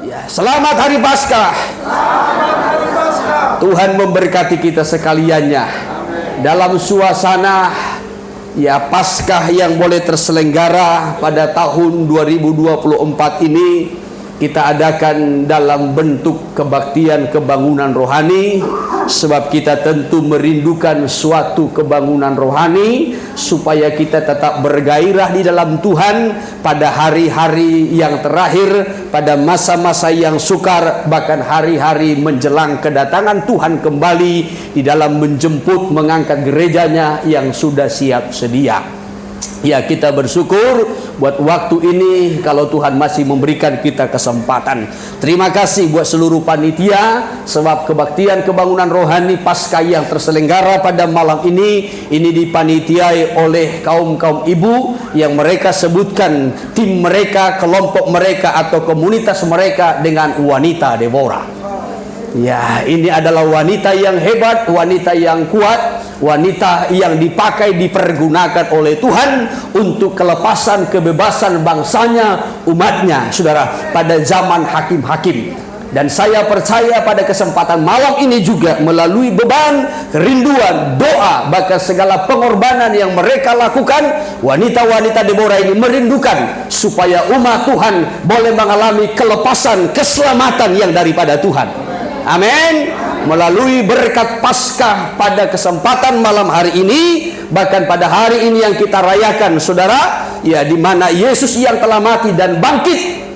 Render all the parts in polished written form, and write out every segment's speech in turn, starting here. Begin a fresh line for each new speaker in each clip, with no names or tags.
Ya, selamat Hari Paskah. Tuhan memberkati kita sekaliannya. Dalam suasana ya Paskah yang boleh terselenggara pada tahun 2024 ini, kita adakan dalam bentuk kebaktian kebangunan rohani, sebab kita tentu merindukan suatu kebangunan rohani supaya kita tetap bergairah di dalam Tuhan pada hari-hari yang terakhir, pada masa-masa yang sukar, bahkan hari-hari menjelang kedatangan Tuhan kembali di dalam menjemput mengangkat gerejanya yang sudah siap sedia. Ya, kita bersyukur buat waktu ini kalau Tuhan masih memberikan kita kesempatan. Terima kasih buat seluruh panitia, sebab kebaktian kebangunan rohani Paskah yang terselenggara pada malam ini dipanitiai oleh kaum-kaum ibu yang mereka sebutkan tim mereka, kelompok mereka atau komunitas mereka dengan wanita Deborah. Ya, ini adalah wanita yang hebat, wanita yang kuat, wanita yang dipakai, dipergunakan oleh Tuhan untuk kelepasan, kebebasan bangsanya, umatnya, saudara, pada zaman hakim-hakim. Dan saya percaya pada kesempatan malam ini juga melalui beban, kerinduan, doa, bahkan segala pengorbanan yang mereka lakukan, wanita-wanita Deborah ini merindukan supaya umat Tuhan boleh mengalami kelepasan, keselamatan yang daripada Tuhan. Amin. Melalui berkat Paskah pada kesempatan malam hari ini, bahkan pada hari ini yang kita rayakan, saudara, ya, di mana Yesus yang telah mati dan bangkit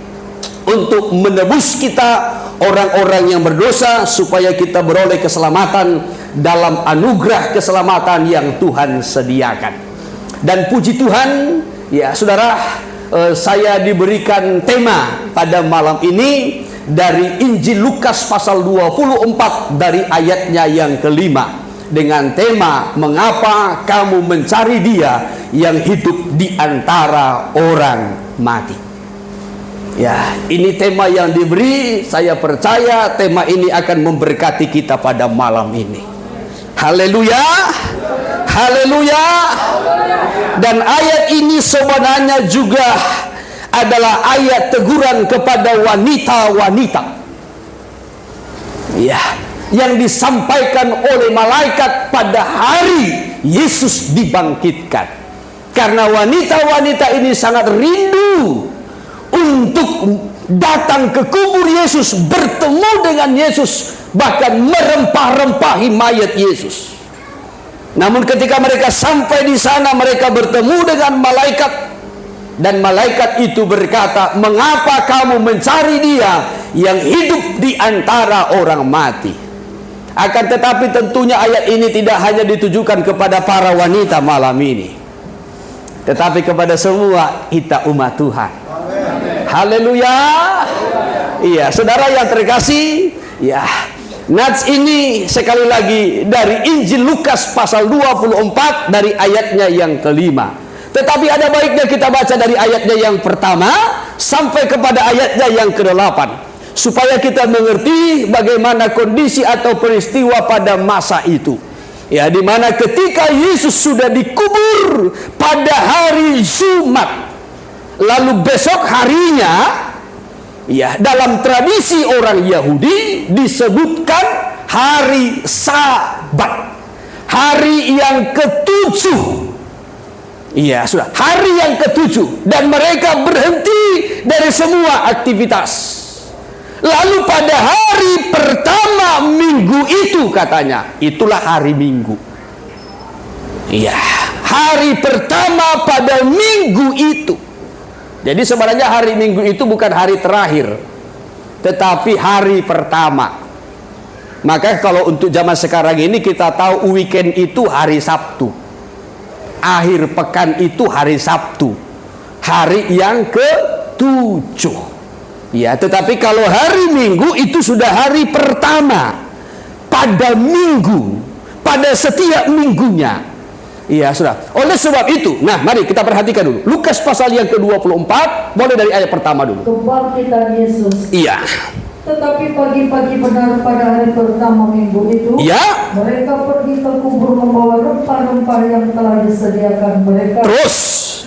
untuk menebus kita orang-orang yang berdosa, supaya kita beroleh keselamatan dalam anugerah keselamatan yang Tuhan sediakan. Dan puji Tuhan, ya saudara, saya diberikan tema pada malam ini dari Injil Lukas pasal 24 dari ayatnya yang kelima, dengan tema mengapa kamu mencari Dia yang hidup di antara orang mati. Ya, ini tema yang diberi. Saya percaya tema ini akan memberkati kita pada malam ini. Haleluya, haleluya. Dan ayat ini sebenarnya juga adalah ayat teguran kepada wanita-wanita, ya, yang disampaikan oleh malaikat pada hari Yesus dibangkitkan. Karena wanita-wanita ini sangat rindu untuk datang ke kubur Yesus, bertemu dengan Yesus, bahkan merempah-rempahi mayat Yesus. Namun ketika mereka sampai di sana, mereka bertemu dengan malaikat. Dan malaikat itu berkata, mengapa kamu mencari Dia yang hidup di antara orang mati? Akan tetapi tentunya ayat ini tidak hanya ditujukan kepada para wanita malam ini, tetapi kepada semua kita umat Tuhan. Haleluya. Iya, saudara yang terkasih, ya, nats ini sekali lagi dari Injil Lukas pasal 24 dari ayatnya yang kelima. Tetapi ada baiknya kita baca dari ayatnya yang pertama sampai kepada ayatnya yang ke-8, supaya kita mengerti bagaimana kondisi atau peristiwa pada masa itu. Ya, di mana ketika Yesus sudah dikubur pada hari Jumat, lalu besok harinya, ya, dalam tradisi orang Yahudi disebutkan hari Sabat, hari yang ketujuh. Iya, sudah hari yang ketujuh, dan mereka berhenti dari semua aktivitas. Lalu pada hari pertama minggu itu, katanya, itulah hari Minggu. Iya, hari pertama pada minggu itu. Jadi sebenarnya hari Minggu itu bukan hari terakhir, tetapi hari pertama. Maka kalau untuk zaman sekarang ini kita tahu weekend itu hari Sabtu, akhir pekan itu hari Sabtu, hari yang ke-7. Ya, tetapi kalau hari Minggu itu sudah hari pertama pada minggu, pada setiap minggunya. Iya, sudah. Oleh sebab itu, nah mari kita perhatikan dulu Lukas pasal yang ke-24, boleh dari ayat pertama dulu.
Kebangkitan Yesus.
Iya.
Tetapi pagi-pagi benar pada hari pertama minggu itu,
ya,
mereka pergi ke kubur membawa rempah-rempah yang telah disediakan mereka.
Terus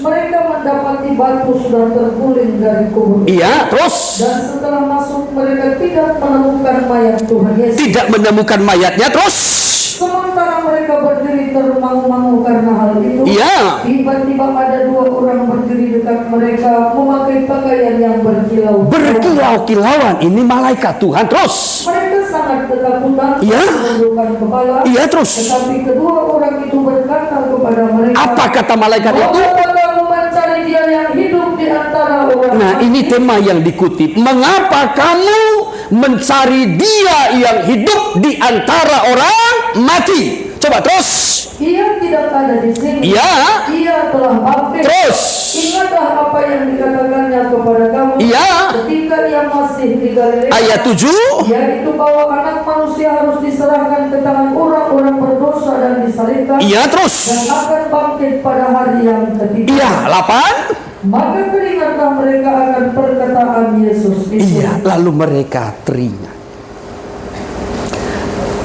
Mereka mendapati batu sudah terguling dari kubur.
Iya, terus
Dan setelah masuk mereka tidak menemukan mayat Tuhan Yesus.
tidak menemukan mayatnya. Terus
Sementara mereka berdiri termangu-mangu karena hal itu,
iya,
tiba-tiba ada dua orang berdiri dekat mereka memakai pakaian yang berkilau.
berkilau-kilauan. Ini malaikat Tuhan. Terus
Mereka sangat ketakutan,
Iya.
menundukkan kepala.
iya, terus
Tetapi kedua orang itu berkata kepada mereka,
apa kata malaikat itu?
"Mengapa kamu mencari dia yang hidup di antara orang
Nah,
mati?
ini tema yang dikutip. Mengapa kamu mencari dia yang hidup di antara orang mati? Coba terus.
Ia tidak ada di sini.
Iya.
Ia telah bangkit.
Terus.
Ingatlah apa yang dikatakannya kepada kamu
Iya.
ketika ia masih di Galilea.
Ayat 7.
Yaitu bahwa anak manusia harus diserahkan ke tangan orang-orang berdosa dan disalibkan.
Iya, terus.
Dan akan bangkit pada hari yang ketiga.
Iya, 8.
Maka teringatlah mereka akan perkataan Yesus itu.
Iya, lalu mereka teringat.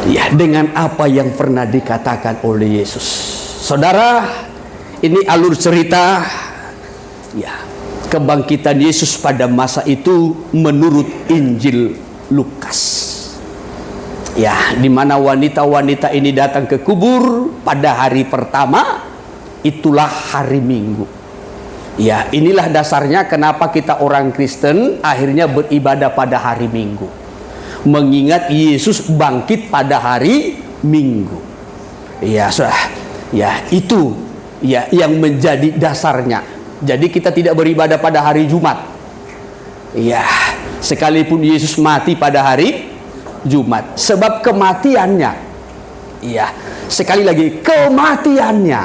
Ya, dengan apa yang pernah dikatakan oleh Yesus. Saudara, ini alur cerita ya, kebangkitan Yesus pada masa itu menurut Injil Lukas. Ya, di mana wanita-wanita ini datang ke kubur pada hari pertama, itulah hari Minggu. Ya, inilah dasarnya kenapa kita orang Kristen akhirnya beribadah pada hari Minggu. Mengingat Yesus bangkit pada hari Minggu. Ya, sudah. Ya, itu ya yang menjadi dasarnya. Jadi kita tidak beribadah pada hari Jumat. Ya, sekalipun Yesus mati pada hari Jumat, sebab kematiannya, ya, sekali lagi kematiannya,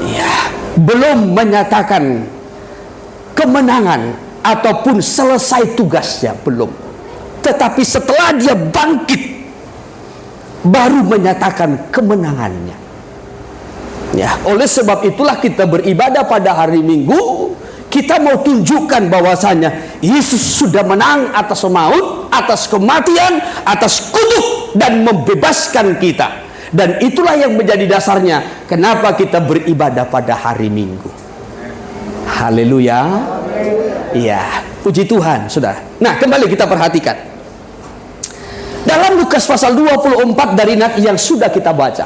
ya, belum menyatakan kemenangan ataupun selesai tugasnya, belum. Tetapi setelah dia bangkit, baru menyatakan kemenangannya. Ya, oleh sebab itulah kita beribadah pada hari Minggu. Kita mau tunjukkan bahwasanya Yesus sudah menang atas maut, atas kematian, atas kutuk, dan membebaskan kita. Dan itulah yang menjadi dasarnya kenapa kita beribadah pada hari Minggu. Haleluya. Iya, puji Tuhan, saudara. Nah, kembali kita perhatikan. Dalam Lukas pasal 24 dari nat yang sudah kita baca,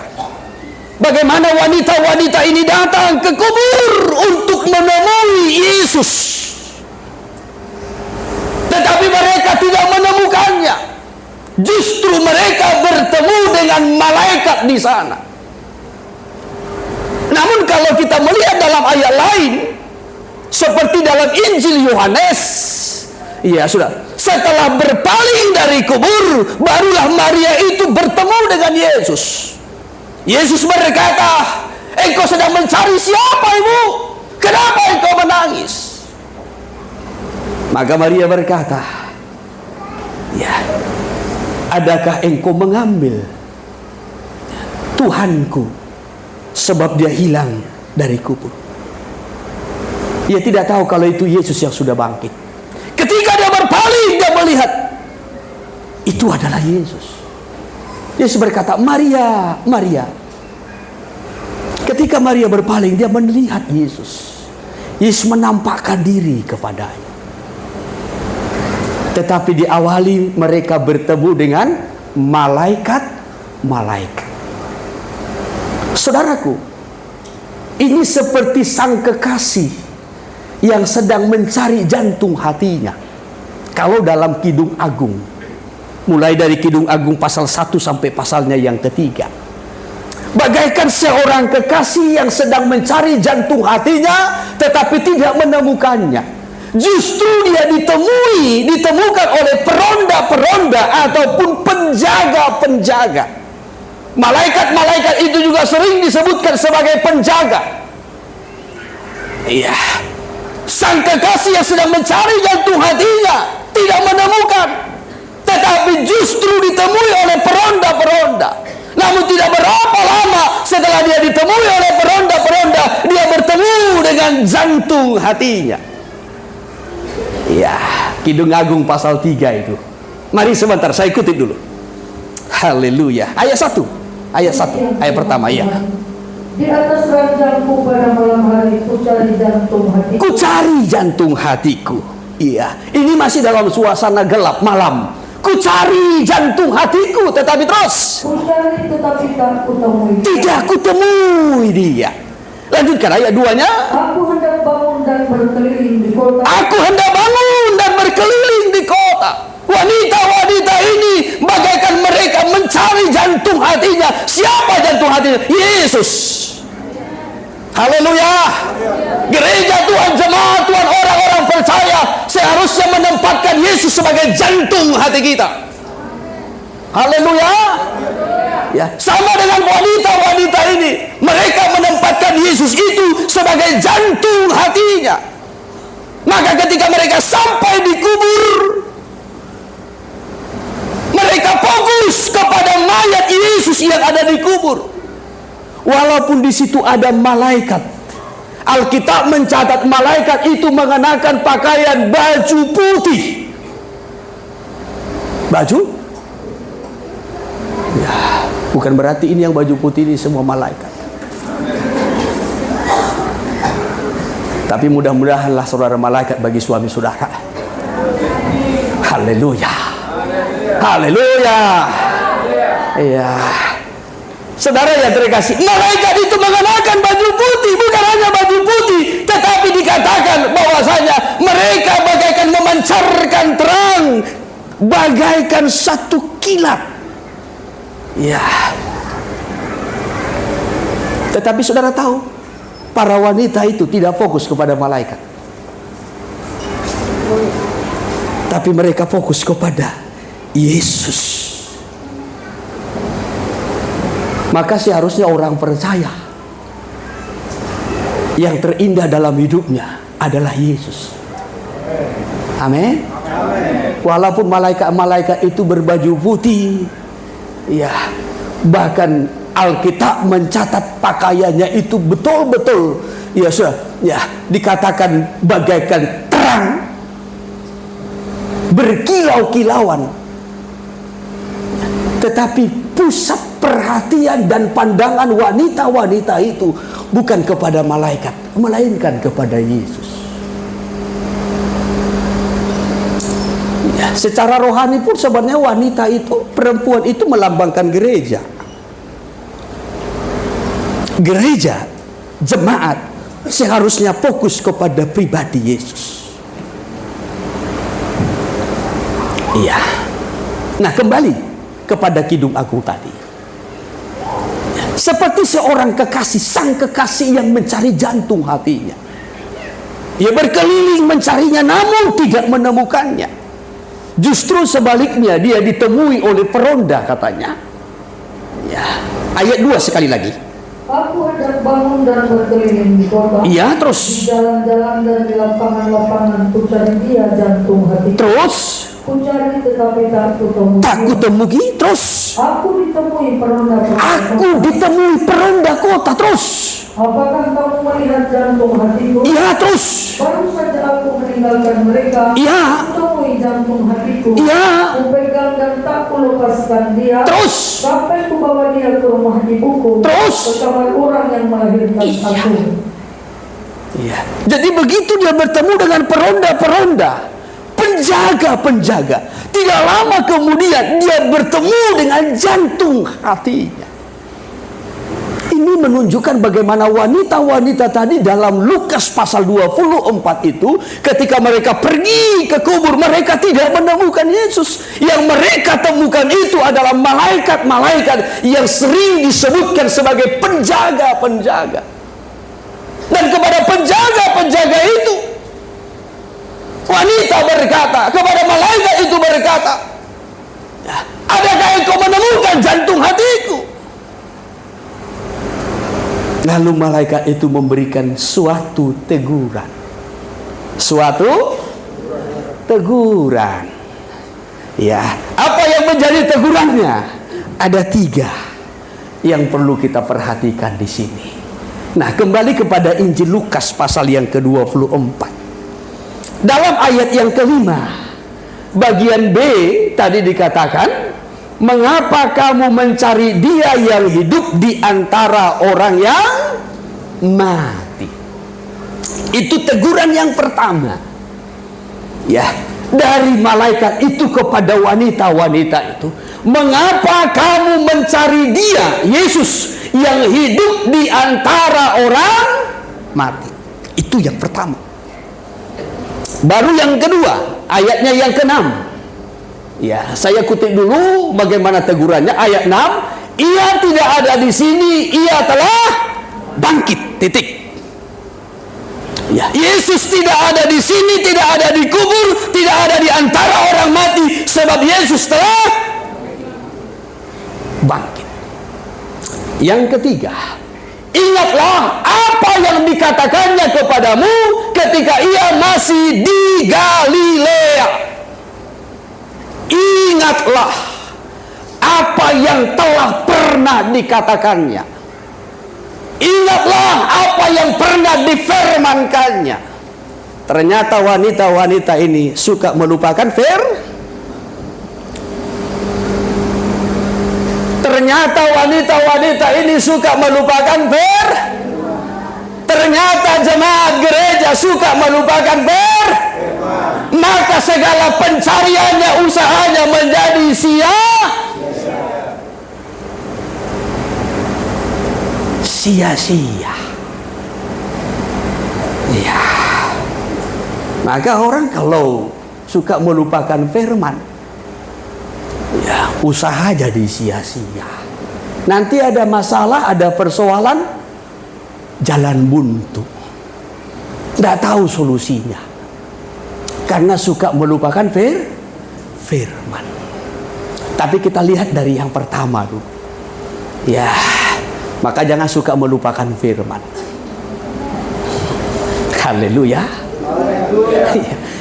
bagaimana wanita-wanita ini datang ke kubur untuk menemui Yesus. Tetapi mereka tidak menemukannya. Justru mereka bertemu dengan malaikat di sana. Namun kalau kita melihat dalam ayat lain, seperti dalam Injil Yohanes, iya sudah, setelah berpaling dari kubur, barulah Maria itu bertemu dengan Yesus. Yesus berkata, "Engkau sedang mencari siapa, Ibu? Kenapa engkau menangis?" Maka Maria berkata, "Ya, adakah engkau mengambil Tuhanku, sebab dia hilang dari kubur?" Ia tidak tahu kalau itu Yesus yang sudah bangkit. Ketika dia berpaling, dia melihat itu adalah Yesus. Yesus berkata, "Maria, Maria." Ketika Maria berpaling, dia melihat Yesus. Yesus menampakkan diri kepadanya. Tetapi diawali mereka bertemu dengan malaikat-malaikat. Saudaraku, ini seperti sang kekasih yang sedang mencari jantung hatinya. Kalau dalam Kidung Agung, mulai dari Kidung Agung pasal 1 sampai pasalnya yang ketiga, bagaikan seorang kekasih yang sedang mencari jantung hatinya tetapi tidak menemukannya. Justru dia ditemukan oleh peronda-peronda ataupun penjaga-penjaga. Malaikat-malaikat itu juga sering disebutkan sebagai penjaga. Iya, sang kekasih yang sedang mencari jantung hatinya tidak menemukan, tetapi justru ditemui oleh peronda-peronda. Namun tidak berapa lama setelah dia ditemui oleh peronda-peronda, dia bertemu dengan jantung hatinya. Ya, Kidung Agung pasal 3 itu. Mari sebentar saya kutip dulu. Haleluya. Ayat 1. Ayat 1, ayat pertama ya.
Di atas ranjangku pada malam hari, ku cari jantung hatiku.
Ku cari jantung hatiku. Iya, ini masih dalam suasana gelap malam. Ku cari jantung hatiku, tetapi terus
Ku cari tetapi tak kutemui.
tidak kutemui dia. Lanjutkan ayat 2-nya.
Aku hendak bangun dan berkeliling di kota.
Aku hendak bangun dan berkeliling di kota. Wanita-wanita ini bagaikan mereka mencari jantung hatinya. Siapa jantung hatinya? Yesus. Haleluya. Gereja Tuhan, jemaat Tuhan, orang-orang percaya seharusnya menempatkan Yesus sebagai jantung hati kita. Haleluya. Ya, sama dengan wanita-wanita ini, mereka menempatkan Yesus itu sebagai jantung hatinya. Maka ketika mereka sampai di kubur, mereka fokus kepada mayat Yesus yang ada di kubur. Walaupun di situ ada malaikat. Alkitab mencatat malaikat itu mengenakan pakaian baju putih. Baju? Ya, bukan berarti ini yang baju putih ini semua malaikat. Tapi mudah-mudahanlah saudara malaikat bagi suami saudara. Haleluya. Haleluya. Iya. Saudara yang terkasih, malaikat itu mengenakan baju putih, bukan hanya baju putih, tetapi dikatakan bahwasanya mereka bagaikan memancarkan terang, bagaikan satu kilat. Ya. Tetapi saudara tahu, para wanita itu tidak fokus kepada malaikat, tapi mereka fokus kepada Yesus. Maka seharusnya orang percaya yang terindah dalam hidupnya adalah Yesus. Amin. Walaupun malaikat-malaikat itu berbaju putih, ya, bahkan Alkitab mencatat pakaiannya itu betul-betul, ya sudah, ya, dikatakan bagaikan terang, berkilau-kilauan. Tetapi pusat perhatian dan pandangan wanita-wanita itu bukan kepada malaikat, melainkan kepada Yesus. Ya, secara rohani pun sebenarnya wanita itu, perempuan itu melambangkan gereja. Gereja, jemaat seharusnya fokus kepada pribadi Yesus. Iya. Nah, kembali kepada Kidung Agung tadi. Seperti seorang kekasih, sang kekasih yang mencari jantung hatinya. Ia berkeliling mencarinya namun tidak menemukannya. Justru sebaliknya, dia ditemui oleh peronda katanya. Ya, ayat 2 sekali lagi.
Aku hendak bangun dan berkeliling di kota.
Iya,
Di
terus.
jalan-jalan dan di lapangan-lapangan ku cari dia jantung hati.
Terus.
Ku cari tetapi tak kutemui.
Tak kutemui. Terus.
Aku ditemui peronda kota.
Aku ditemui peronda kota. Terus.
Apakah kamu melihat jantung hatiku?
Iya, terus.
Baru saja aku meninggalkan mereka.
Iya.
Kutemui jantung hatiku.
Iya.
Ku pegang dan tak kulepaskan dia.
Terus.
Sampai ku bawa dia ke rumah ibuku.
Terus.
Ke kamar orang yang melahirkan aku.
Iya. Jadi begitu dia bertemu dengan peronda-peronda, penjaga-penjaga, tidak lama kemudian dia bertemu dengan jantung hatinya. Ini menunjukkan bagaimana wanita-wanita tadi dalam Lukas pasal 24 itu, ketika mereka pergi ke kubur, mereka tidak menemukan Yesus. Yang mereka temukan itu adalah malaikat-malaikat yang sering disebutkan sebagai penjaga-penjaga. Dan kepada penjaga-penjaga itu, wanita berkata, kepada malaikat itu berkata, adakah engkau menemukan jantung hatiku? Lalu malaikat itu memberikan suatu teguran. Suatu teguran. Ya, apa yang menjadi tegurannya? Ada 3 yang perlu kita perhatikan di sini. Nah, kembali kepada Injil Lukas pasal yang ke-24. Dalam ayat yang kelima, bagian B tadi dikatakan, mengapa kamu mencari dia yang hidup di antara orang yang mati. Itu teguran yang pertama, ya, dari malaikat itu kepada wanita-wanita itu. Mengapa kamu mencari Dia, Yesus, yang hidup di antara orang mati? Itu yang pertama. Baru yang kedua, ayatnya yang ke-6. Ya, saya kutip dulu bagaimana tegurannya. Ayat 6, Ia tidak ada di sini, Ia telah bangkit. Titik. Ya, Yesus tidak ada di sini, tidak ada di kubur, tidak ada di antara orang mati, sebab Yesus telah bangkit. Yang ketiga, ingatlah apa yang dikatakannya kepadamu ketika Ia masih di Galilea. Ingatlah apa yang telah pernah dikatakannya. Ingatlah apa yang pernah difirmankannya. Ternyata wanita-wanita ini suka melupakan Ternyata wanita-wanita ini suka melupakan Ternyata jemaat gereja suka melupakan Maka segala pencariannya, usahanya menjadi sia-sia. Ya. Maka orang kalau suka melupakan firman, ya, usaha jadi sia-sia. Nanti ada masalah, ada persoalan, jalan buntu. Tidak tahu solusinya. Karena suka melupakan firman. Tapi kita lihat dari yang pertama dulu. Ya, maka jangan suka melupakan firman. Haleluya.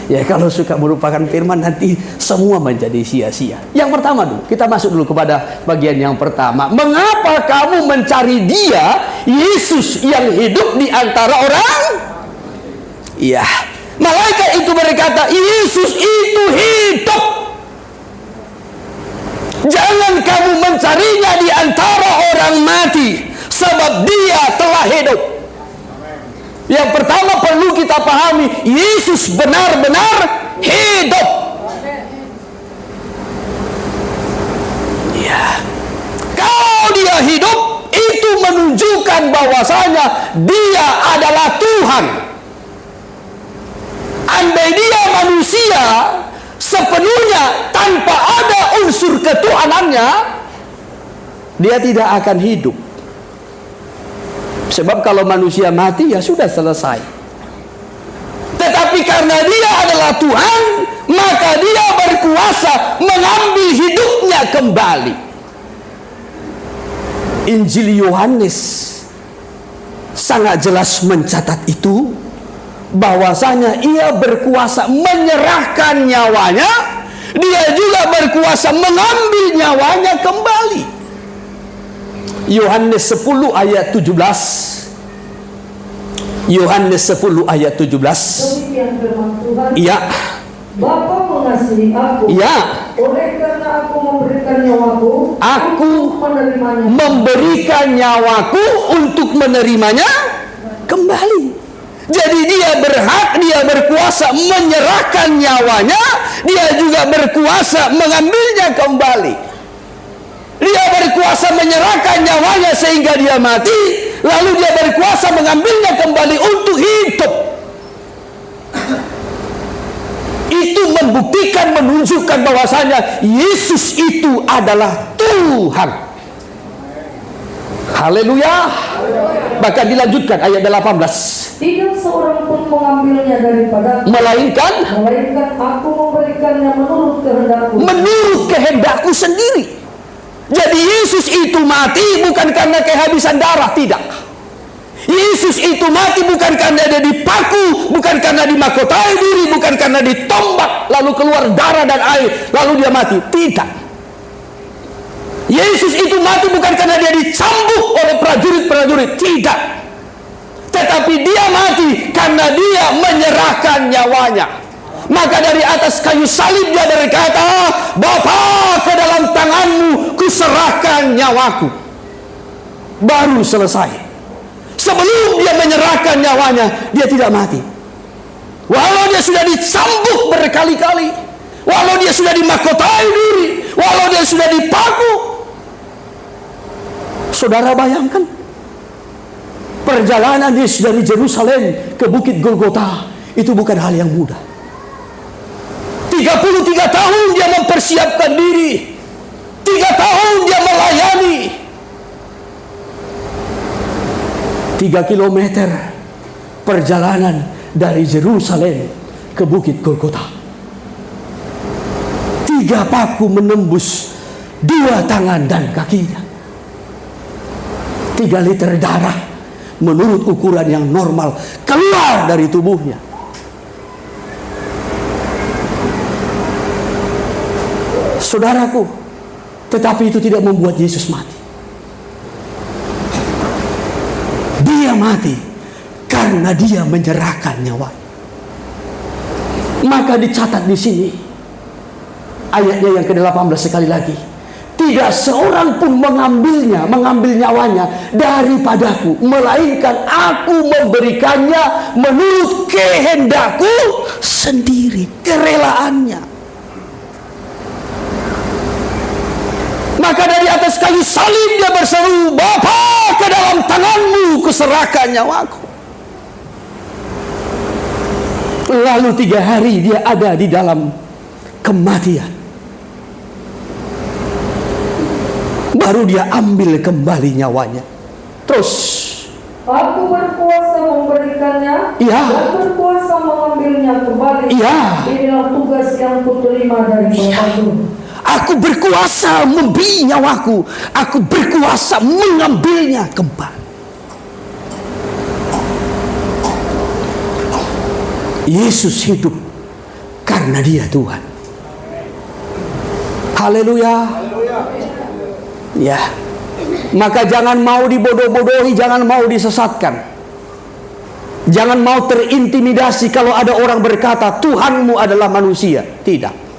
Ya, kalau suka melupakan firman nanti semua menjadi sia-sia. Yang pertama dulu, kita masuk dulu kepada bagian yang pertama. Mengapa kamu mencari Dia, Yesus yang hidup di antara orang? Ya, malaikat itu berkata, Yesus itu hidup. Jangan kamu mencarinya di antara orang mati, sebab Dia telah hidup. Yang pertama perlu kita pahami, Yesus benar-benar hidup. Ya. Kalau Dia hidup, itu menunjukkan bahwasanya Dia adalah Tuhan. Andai Dia manusia sepenuhnya tanpa ada unsur ketuhanannya, Dia tidak akan hidup. Sebab kalau manusia mati, ya sudah selesai. Tetapi karena Dia adalah Tuhan, maka Dia berkuasa mengambil hidupnya kembali. Injil Yohanes sangat jelas mencatat itu, bahwasanya Ia berkuasa menyerahkan nyawanya, Dia juga berkuasa mengambil nyawanya kembali. Yohanes 10 ayat 17. Yohanes 10 ayat 17.
Demikian firman Tuhan.
Iya.
Bapa mengasihi aku.
Iya.
Oleh karena aku memberikan nyawaku,
Aku
menerimanya.
memberikan nyawaku untuk menerimanya kembali. Jadi Dia berhak, Dia berkuasa menyerahkan nyawanya, Dia juga berkuasa mengambilnya kembali. Dia berkuasa menyerahkan nyawanya sehingga Dia mati, lalu Dia berkuasa mengambilnya kembali untuk hidup. Itu membuktikan, menunjukkan bahwasanya Yesus itu adalah Tuhan. Haleluya. Bahkan dilanjutkan ayat 18.
Tidak seorang pun mengambilnya daripadaku, melainkan aku memberikannya menurut
kehendakku sendiri. Jadi Yesus itu mati bukan karena kehabisan darah, tidak. Yesus itu mati bukan karena dia dipaku, bukan karena dimahkotai diri, bukan karena ditombak lalu keluar darah dan air lalu Dia mati, tidak. Yesus itu mati bukan karena Dia dicambuk oleh prajurit-prajurit, tidak. Tetapi Dia mati karena Dia menyerahkan nyawanya. Maka dari atas kayu salib Dia berkata, Bapa, ke dalam tanganmu kuserahkan nyawaku. Baru selesai. sebelum dia menyerahkan nyawanya, dia tidak mati. Walau dia sudah dicambuk berkali-kali, walau dia sudah dimahkotai duri, walau dia sudah dipaku. Saudara bayangkan, perjalanan Yesus dari Yerusalem ke Bukit Golgota itu bukan hal yang mudah. 33 tahun dia mempersiapkan diri, 3 tahun dia melayani, 3 kilometer perjalanan dari Yerusalem ke Bukit Golgota. 3 paku menembus 2 tangan dan kakinya. 3 liter darah menurut ukuran yang normal keluar dari tubuhnya. Saudaraku, tetapi itu tidak membuat Yesus mati. Dia mati karena dia menyerahkan nyawa. Maka dicatat di sini ayatnya yang ke-18 sekali lagi. Tidak seorang pun mengambil nyawanya daripadaku, melainkan aku memberikannya menurut kehendakku sendiri, kerelaannya. Maka dari atas kayu salib dia berseru, Bapa, ke dalam tanganmu kuserahkan nyawaku. Lalu 3 hari dia ada di dalam kematian. Baru dia ambil kembali nyawanya. Terus,
aku berkuasa memberikannya,
iya,
dan berkuasa mengambilnya kembali.
Iya.
Inilah tugas yang kuterima dari Bapa-Ku.
Aku berkuasa memberi nyawaku, aku berkuasa mengambilnya kembali. Yesus hidup karena dia Tuhan. Haleluya. Ya. Maka jangan mau dibodoh-bodohi, jangan mau disesatkan. Jangan mau terintimidasi kalau ada orang berkata Tuhanmu adalah manusia. Tidak.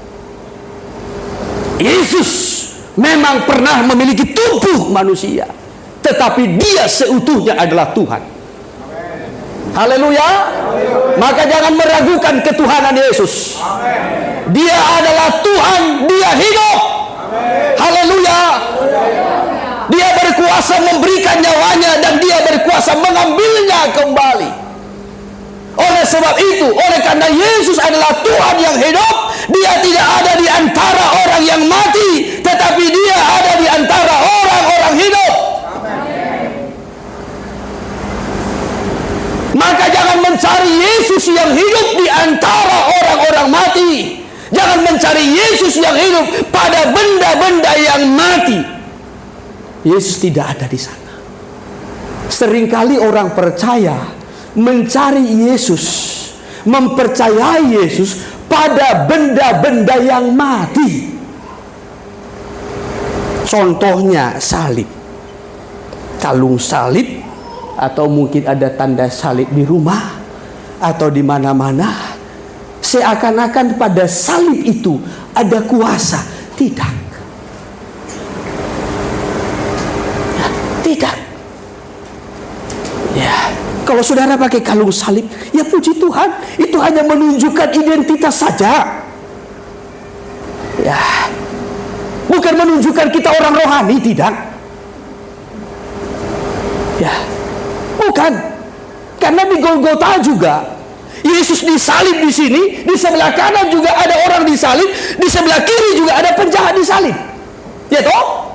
Yesus memang pernah memiliki tubuh manusia, tetapi dia seutuhnya adalah Tuhan. Haleluya. Maka jangan meragukan ketuhanan Yesus. Dia adalah Tuhan, dia hidup. Haleluya. Dia berkuasa memberikan nyawanya dan dia berkuasa mengambilnya kembali. Oleh sebab itu, oleh karena Yesus adalah Tuhan yang hidup, dia tidak ada di antara orang yang mati, tetapi dia ada di antara orang-orang hidup. Maka jangan mencari Yesus yang hidup di antara orang-orang mati. Jangan mencari Yesus yang hidup pada benda-benda yang mati. Yesus tidak ada di sana. Seringkali orang percaya mencari Yesus, mempercayai Yesus pada benda-benda yang mati. Contohnya salib, kalung salib, atau mungkin ada tanda salib di rumah atau di mana-mana. Seakan-akan pada salib itu ada kuasa. Tidak. Ya, tidak. Ya. Kalau saudara pakai kalung salib, ya puji Tuhan, itu hanya menunjukkan identitas saja. Ya, bukan menunjukkan kita orang rohani, tidak. Ya, bukan. Karena di Golgota juga, Yesus disalib di sini, di sebelah kanan juga ada orang disalib, di sebelah kiri juga ada penjahat disalib. Ya toh?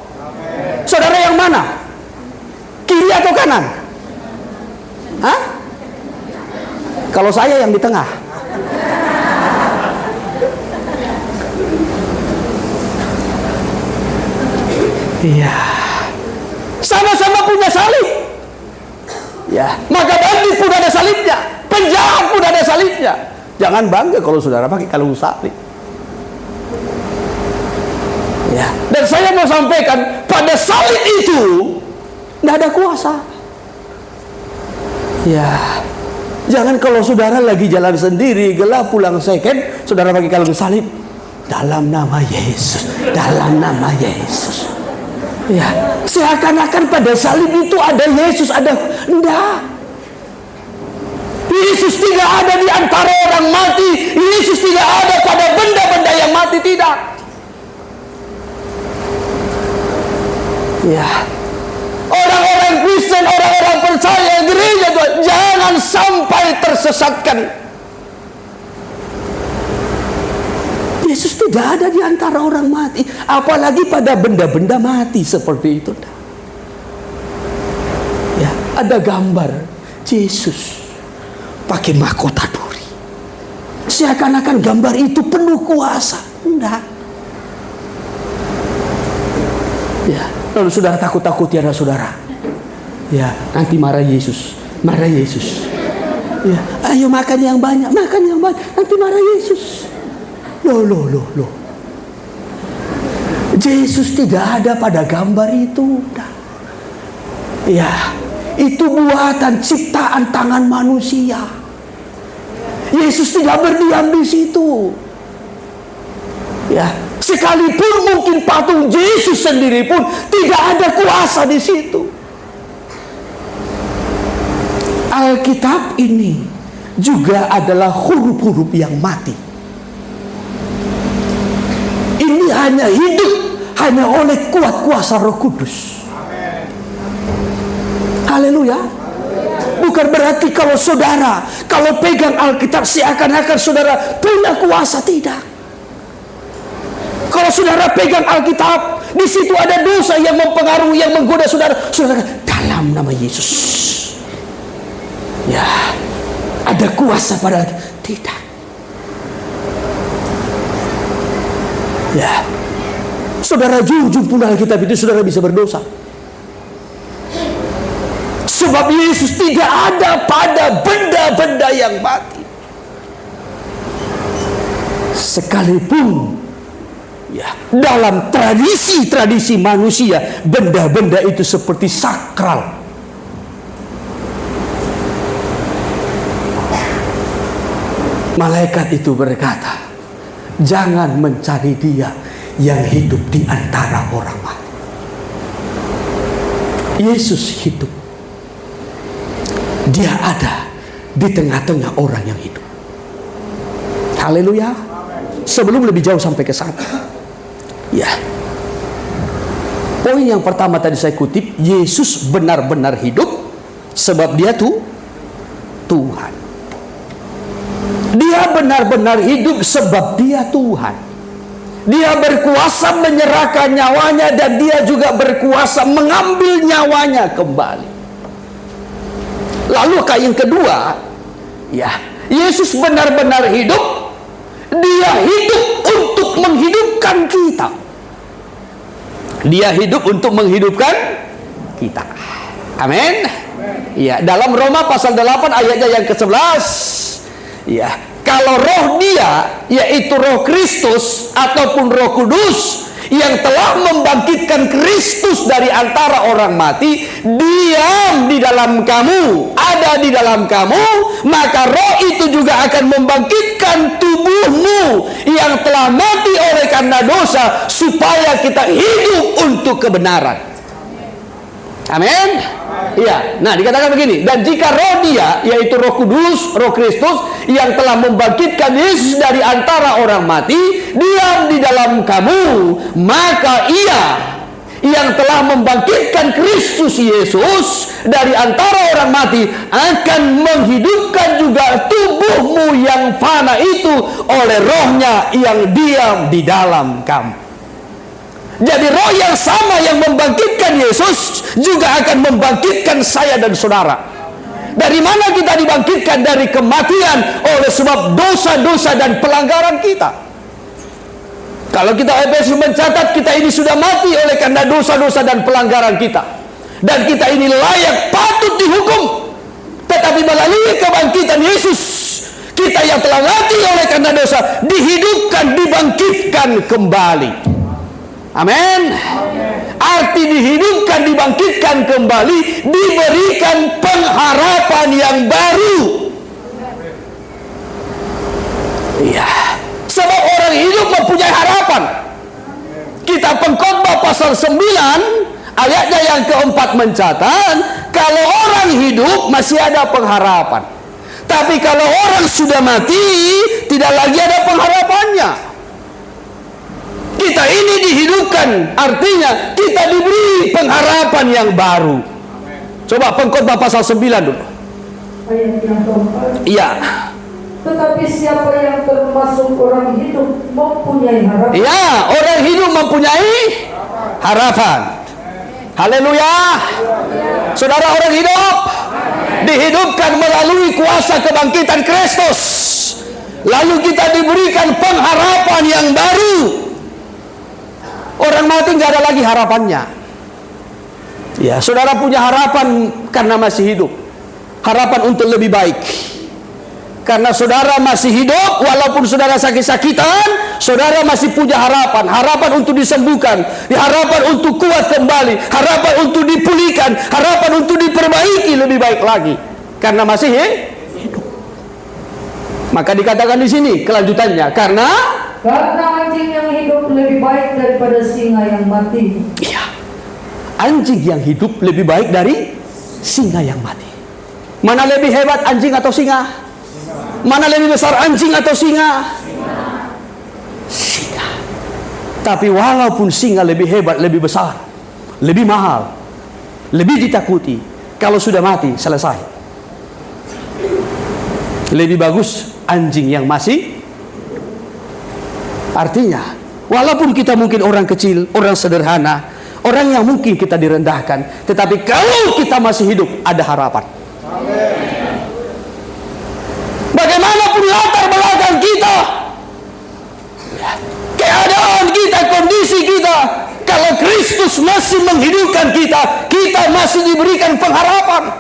Saudara yang mana? Kiri atau kanan? Hah? Kalau saya yang di tengah. Iya. Sama-sama punya salib. Ya, maka bandit pun ada salibnya, penjahat pun ada salibnya. Jangan bangga kalau saudara pakai kalung salib. Ya, dan saya mau sampaikan pada salib itu tidak ada kuasa. Ya, jangan kalau saudara lagi jalan sendiri, gelap pulang second, saudara pakai kalung salib. Dalam nama Yesus, dalam nama Yesus. Ya, seakan-akan pada salib itu ada Yesus, ada enggak. Yesus tidak ada di antara orang mati. Yesus tidak ada pada benda-benda yang mati, tidak. Ya. Orang-orang Kristen, orang-orang percaya gereja Tuhan, jangan sampai tersesatkan. Yesus tidak ada di antara orang mati, apalagi pada benda-benda mati seperti itu. Ya, ada gambar Yesus pakai mahkota duri. Seakan-akan gambar itu penuh kuasa. Enggak. Ya, lalu saudara takut-takut ya saudara. Ya, nanti marah Yesus. Marah Yesus. Ya, ayo makan yang banyak, nanti marah Yesus. Loh. Yesus tidak ada pada gambar itu. Ya, itu buatan ciptaan tangan manusia. Yesus tidak berdiam di situ. Ya, sekalipun mungkin patung Yesus sendiri pun tidak ada kuasa di situ. Alkitab ini juga adalah huruf-huruf yang mati. Ini hanya hidup hanya oleh kuat kuasa Roh Kudus. Haleluya. Bukan berarti kalau pegang Alkitab seakan-akan saudara punya kuasa, tidak. Kalau saudara pegang Alkitab, di situ ada dosa yang mempengaruhi, yang menggoda saudara dalam nama Yesus. Ya, ada kuasa pada tidak. Ya, saudara junjung pun Alkitab itu saudara bisa berdosa. Sebab Yesus tidak ada pada benda-benda yang mati. Sekalipun ya, dalam tradisi manusia, benda-benda itu seperti sakral. Malaikat itu berkata, jangan mencari Dia yang hidup di antara orang mati. Yesus hidup. Dia ada di tengah-tengah orang yang hidup. Haleluya. Sebelum lebih jauh sampai ke sana, ya, poin yang pertama tadi saya kutip, Yesus benar-benar hidup sebab Dia Tuhan. Dia benar-benar hidup sebab Dia Tuhan. Dia berkuasa menyerahkan nyawanya, dan Dia juga berkuasa mengambil nyawanya kembali. Lalu yang kedua, ya, Yesus benar-benar hidup. Dia hidup untuk menghidupkan kita. Dia hidup untuk menghidupkan kita. Amin. Ya, dalam Roma pasal 8 ayatnya yang ke-11. Ya, kalau roh Dia, yaitu roh Kristus ataupun Roh Kudus yang telah membangkitkan Kristus dari antara orang mati, diam di dalam kamu, ada di dalam kamu, maka roh itu juga akan membangkitkan tubuhmu yang telah mati oleh karena dosa, supaya kita hidup untuk kebenaran. Amin. Iya. Nah, dikatakan begini, dan jika roh Dia, yaitu Roh Kudus, Roh Kristus yang telah membangkitkan Yesus dari antara orang mati, diam di dalam kamu, maka Ia yang telah membangkitkan Kristus Yesus dari antara orang mati akan menghidupkan juga tubuhmu yang fana itu oleh rohnya yang diam di dalam kamu. Jadi roh yang sama yang membangkitkan Yesus juga akan membangkitkan saya dan saudara. Dari mana kita dibangkitkan? Dari kematian oleh sebab dosa-dosa dan pelanggaran kita. Kalau kita Efesus mencatat, kita ini sudah mati oleh karena dosa-dosa dan pelanggaran kita, dan kita ini layak patut dihukum. Tetapi melalui kebangkitan Yesus, kita yang telah mati oleh karena dosa dihidupkan, dibangkitkan kembali. Amin. Arti dihidupkan, dibangkitkan kembali, diberikan pengharapan yang baru. Iya. Sebab orang hidup mempunyai harapan. Kitab Pengkhotbah pasal 9 Ayatnya yang keempat mencatat, kalau orang hidup masih ada pengharapan. Tapi kalau orang sudah mati, tidak lagi ada pengharapannya. Kita ini dihidupkan, artinya kita diberi pengharapan yang baru. Coba Pengkhotbah pasal 9 dulu.
Ayat yang keempat.
Iya.
Tetapi siapa yang termasuk orang hidup mempunyai harapan.
Iya, orang hidup mempunyai harapan. Haleluya. Saudara, orang hidup dihidupkan melalui kuasa kebangkitan Kristus. Lalu kita diberikan pengharapan yang baru. Orang mati nggak ada lagi harapannya. Ya, saudara punya harapan karena masih hidup. Harapan untuk lebih baik. Karena saudara masih hidup, walaupun saudara sakit-sakitan, saudara masih punya harapan. Harapan untuk disembuhkan, harapan untuk kuat kembali, harapan untuk dipulihkan, harapan untuk diperbaiki lebih baik lagi. Karena masih hidup. Maka dikatakan di sini kelanjutannya, karena
anjing yang hidup lebih baik daripada singa yang mati.
iya, anjing yang hidup lebih baik dari singa yang mati. Mana lebih hebat, anjing atau singa? Mana lebih besar, anjing atau singa? Singa. Tapi walaupun singa lebih hebat, lebih besar, lebih mahal, lebih ditakuti, kalau sudah mati, selesai. Lebih bagus anjing yang masih. Artinya, walaupun kita mungkin orang kecil, orang sederhana, orang yang mungkin kita direndahkan, tetapi kalau kita masih hidup, ada harapan. Bagaimanapun latar belakang kita, keadaan kita, kondisi kita, kalau Kristus masih menghidupkan kita, kita masih diberikan pengharapan.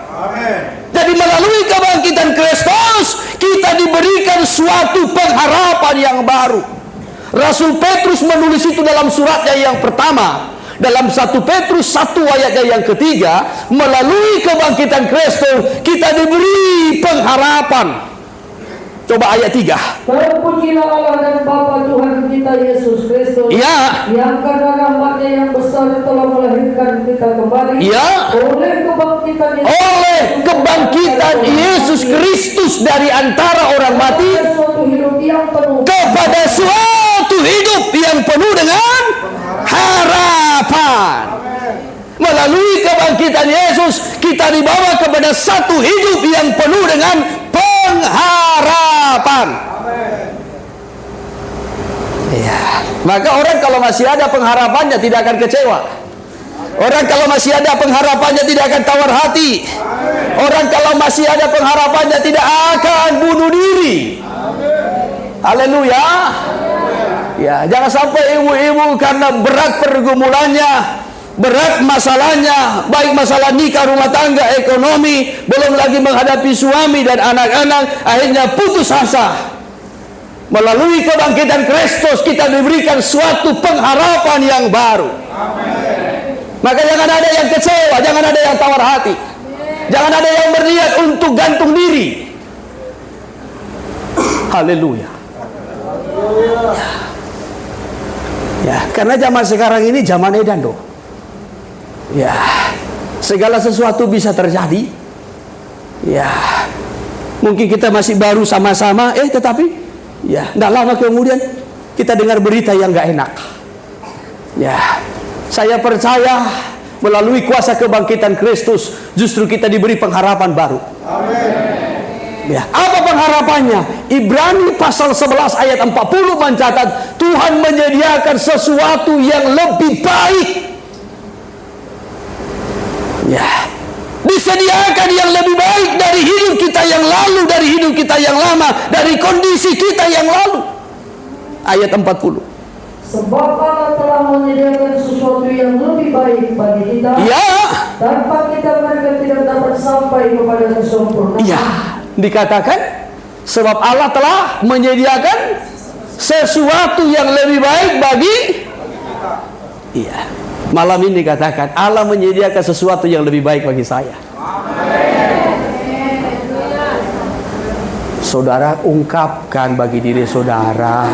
Jadi melalui kebangkitan Kristus, kita diberikan suatu pengharapan yang baru. Rasul Petrus menulis itu dalam suratnya yang pertama. Dalam 1 Petrus 1 ayatnya yang ketiga, melalui kebangkitan Kristus, kita diberi pengharapan. Coba ayat 3.
Terpujilah Allah dan Bapa Tuhan kita Yesus Kristus,
Ya.
yang karena rahmat-Nya yang besar telah melahirkan kita kembali.
Ya. Oleh kebangkitan Yesus Kristus dari antara orang mati kepada suatu hidup yang penuh dengan harapan. Melalui kebangkitan Yesus, kita dibawa kepada satu hidup yang penuh dengan pengharapan. Ya, maka orang kalau masih ada pengharapannya tidak akan kecewa. Orang kalau masih ada pengharapannya tidak akan tawar hati. Orang kalau masih ada pengharapannya tidak akan bunuh diri. Haleluya. Ya, jangan sampai ibu-ibu karena berat pergumulannya, berat masalahnya, baik masalah nikah, rumah tangga, ekonomi, belum lagi menghadapi suami dan anak-anak, akhirnya putus asa. Melalui kebangkitan Kristus, kita diberikan suatu pengharapan yang baru. Maka jangan ada yang kecewa, jangan ada yang tawar hati, jangan ada yang berniat untuk gantung diri. Haleluya. Ya, karena zaman sekarang ini zaman edan doh. Ya, segala sesuatu bisa terjadi. Ya, mungkin kita masih baru sama-sama, tetapi ya, tidak lama kemudian kita dengar berita yang nggak enak. Ya, saya percaya melalui kuasa kebangkitan Kristus, justru kita diberi pengharapan baru. Amin. Ya, apa pengharapannya? Ibrani pasal 11 ayat 40 mencatat, Tuhan menyediakan sesuatu yang lebih baik. Ya, disediakan yang lebih baik dari hidup kita yang lalu, dari hidup kita yang lama, dari kondisi kita yang lalu. Ayat 40.
Sebab Allah telah menyediakan sesuatu yang lebih baik bagi kita.
Ya.
Tanpa kita mereka tidak dapat sampai kepada kesempurnaan.
Ya, dikatakan sebab Allah telah menyediakan sesuatu yang lebih baik bagi. Iya. Malam ini dikatakan Allah menyediakan sesuatu yang lebih baik bagi saya. Saudara ungkapkan bagi diri saudara,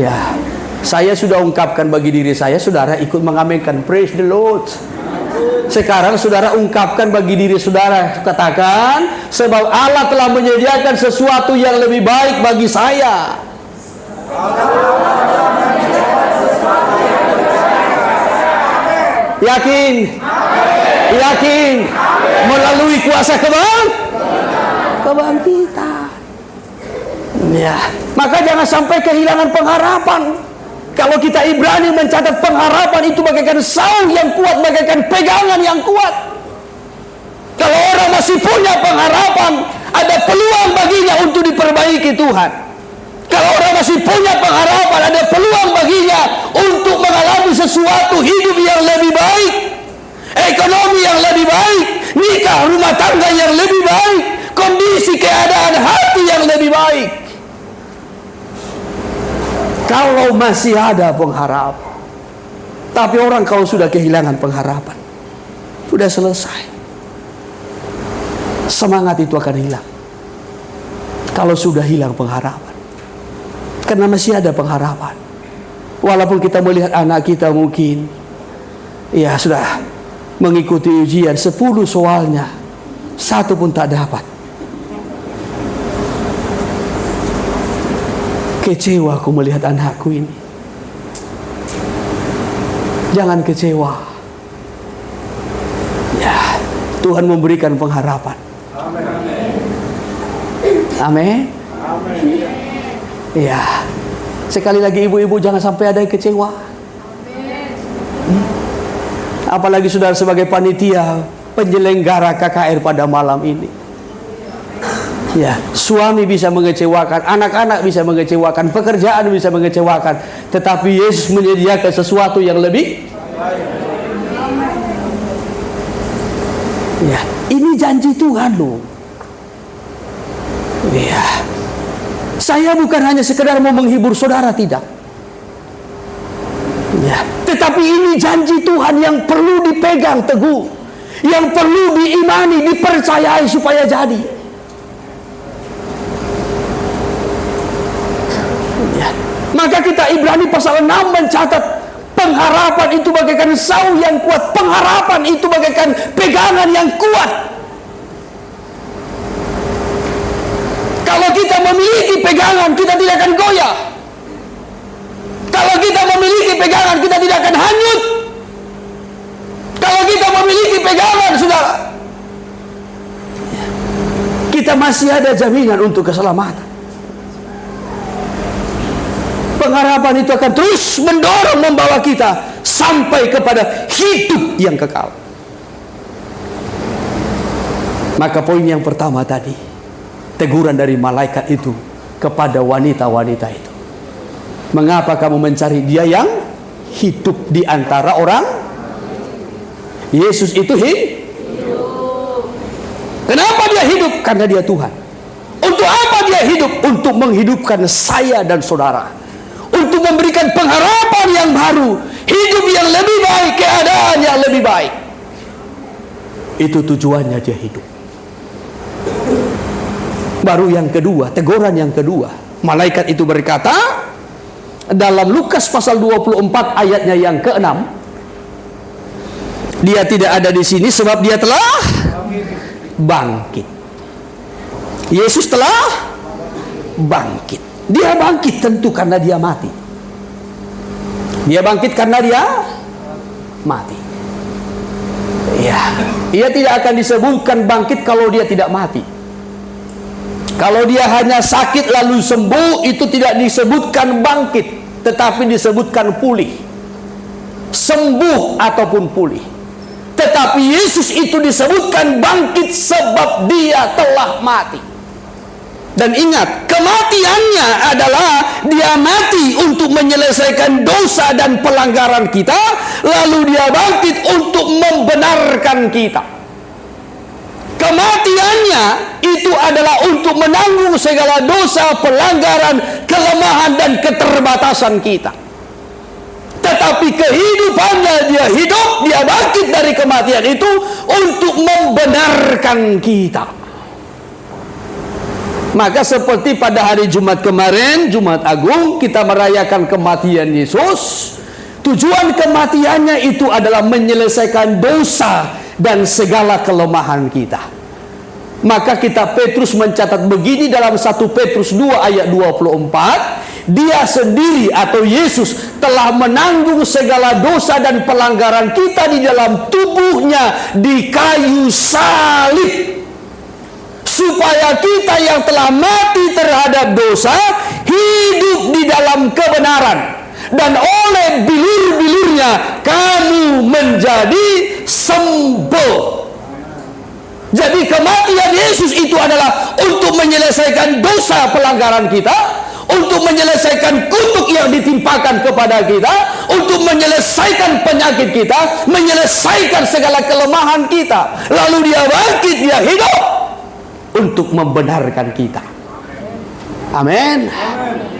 ya, Saya sudah ungkapkan bagi diri saya, saudara ikut mengaminkan. Praise the Lord. Sekarang saudara ungkapkan bagi diri saudara, katakan, sebab Allah telah menyediakan sesuatu yang lebih baik bagi saya. Yakin? Yakin? Melalui kuasa kebangkitan. Ya, maka jangan sampai kehilangan pengharapan. Kalau kita Ibrani mencatat pengharapan itu bagaikan saung yang kuat, bagaikan pegangan yang kuat. Kalau orang masih punya pengharapan, ada peluang baginya untuk diperbaiki Tuhan. Kalau orang masih punya pengharapan, ada peluang baginya untuk mengalami sesuatu hidup yang lebih baik, ekonomi yang lebih baik, nikah rumah tangga yang lebih baik, kondisi keadaan hati yang lebih baik. Kalau masih ada pengharapan. Tapi orang kalau sudah kehilangan pengharapan, sudah selesai. Semangat itu akan hilang kalau sudah hilang pengharapan. Karena masih ada pengharapan. Walaupun kita melihat anak kita mungkin ya sudah mengikuti ujian 10 soalnya, 1 pun tak dapat. Kecewa aku melihat anakku ini. Jangan kecewa. Ya, Tuhan memberikan pengharapan. Amin. Ya. Sekali lagi ibu-ibu, jangan sampai ada yang kecewa. Apalagi saudara sebagai panitia penyelenggara KKR pada malam ini. Ya, suami bisa mengecewakan, anak-anak bisa mengecewakan, pekerjaan bisa mengecewakan, tetapi Yesus menyediakan sesuatu yang lebih. Ya, ini janji Tuhan loh. Ya, saya bukan hanya sekedar mau menghibur saudara, tidak. Ya, tetapi ini janji Tuhan yang perlu dipegang teguh, yang perlu diimani, dipercayai supaya jadi. Maka kita Ibrani pasal 6 mencatat pengharapan itu bagaikan saung yang kuat. Pengharapan itu bagaikan pegangan yang kuat. Kalau kita memiliki pegangan, kita tidak akan goyah. Kalau kita memiliki pegangan, kita tidak akan hanyut. Kalau kita memiliki pegangan, saudara, kita masih ada jaminan untuk keselamatan. Pengharapan itu akan terus mendorong, membawa kita sampai kepada hidup yang kekal. Maka poin yang pertama tadi, teguran dari malaikat itu kepada wanita-wanita itu. Mengapa kamu mencari dia yang hidup di antara orang? Yesus itu hidup. Kenapa dia hidup? Karena dia Tuhan. Untuk apa dia hidup? Untuk menghidupkan saya dan saudara. Untuk memberikan pengharapan yang baru, hidup yang lebih baik, keadaan yang lebih baik. Itu tujuannya dia hidup. Baru yang kedua, teguran yang kedua, malaikat itu berkata dalam Lukas pasal 24 ayatnya yang ke-6, dia tidak ada di sini sebab dia telah bangkit. Yesus telah bangkit. Dia bangkit tentu karena dia mati. Dia bangkit karena dia mati. Ya, ia tidak akan disebutkan bangkit kalau dia tidak mati. Kalau dia hanya sakit lalu sembuh, itu tidak disebutkan bangkit, tetapi disebutkan pulih. Sembuh ataupun pulih. Tetapi Yesus itu disebutkan bangkit sebab dia telah mati. Dan ingat, kematiannya adalah dia mati untuk menyelesaikan dosa dan pelanggaran kita, lalu dia bangkit untuk membenarkan kita. Kematiannya itu adalah untuk menanggung segala dosa, pelanggaran, kelemahan dan keterbatasan kita. Tetapi kehidupannya, dia hidup, dia bangkit dari kematian itu untuk membenarkan kita. Maka seperti pada hari Jumat kemarin, Jumat Agung, kita merayakan kematian Yesus. Tujuan kematiannya itu adalah menyelesaikan dosa dan segala kelemahan kita. Maka kitab Petrus mencatat begini dalam 1 Petrus 2 ayat 24, Dia sendiri atau Yesus telah menanggung segala dosa dan pelanggaran kita di dalam tubuhnya di kayu salib, supaya kita yang telah mati terhadap dosa hidup di dalam kebenaran, dan oleh bilur-bilurnya kamu menjadi sembuh. Jadi kematian Yesus itu adalah untuk menyelesaikan dosa pelanggaran kita, untuk menyelesaikan kutuk yang ditimpakan kepada kita, untuk menyelesaikan penyakit kita, menyelesaikan segala kelemahan kita. Lalu Dia bangkit, Dia hidup untuk membenarkan kita. Amin.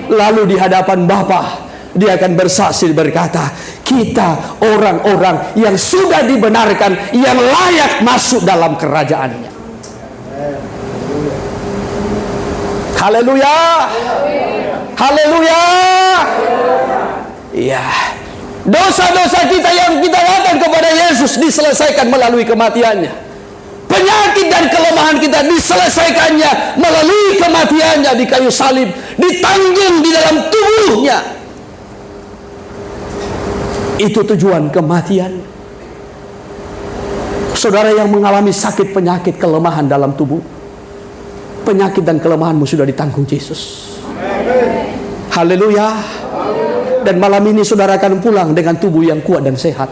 Lalu di hadapan Bapa Dia akan bersaksi berkata, kita orang-orang yang sudah dibenarkan, yang layak masuk dalam kerajaan-Nya. Haleluya. Haleluya. Ya. Dosa-dosa kita yang kita lakukan kepada Yesus diselesaikan melalui kematiannya. Penyakit dan kelemahan kita diselesaikannya melalui kematiannya di kayu salib, ditanggung di dalam tubuhnya. Itu tujuan kematian. Saudara yang mengalami sakit, penyakit, kelemahan dalam tubuh, penyakit dan kelemahanmu sudah ditanggung Yesus. Haleluya. Dan malam ini saudara akan pulang dengan tubuh yang kuat dan sehat.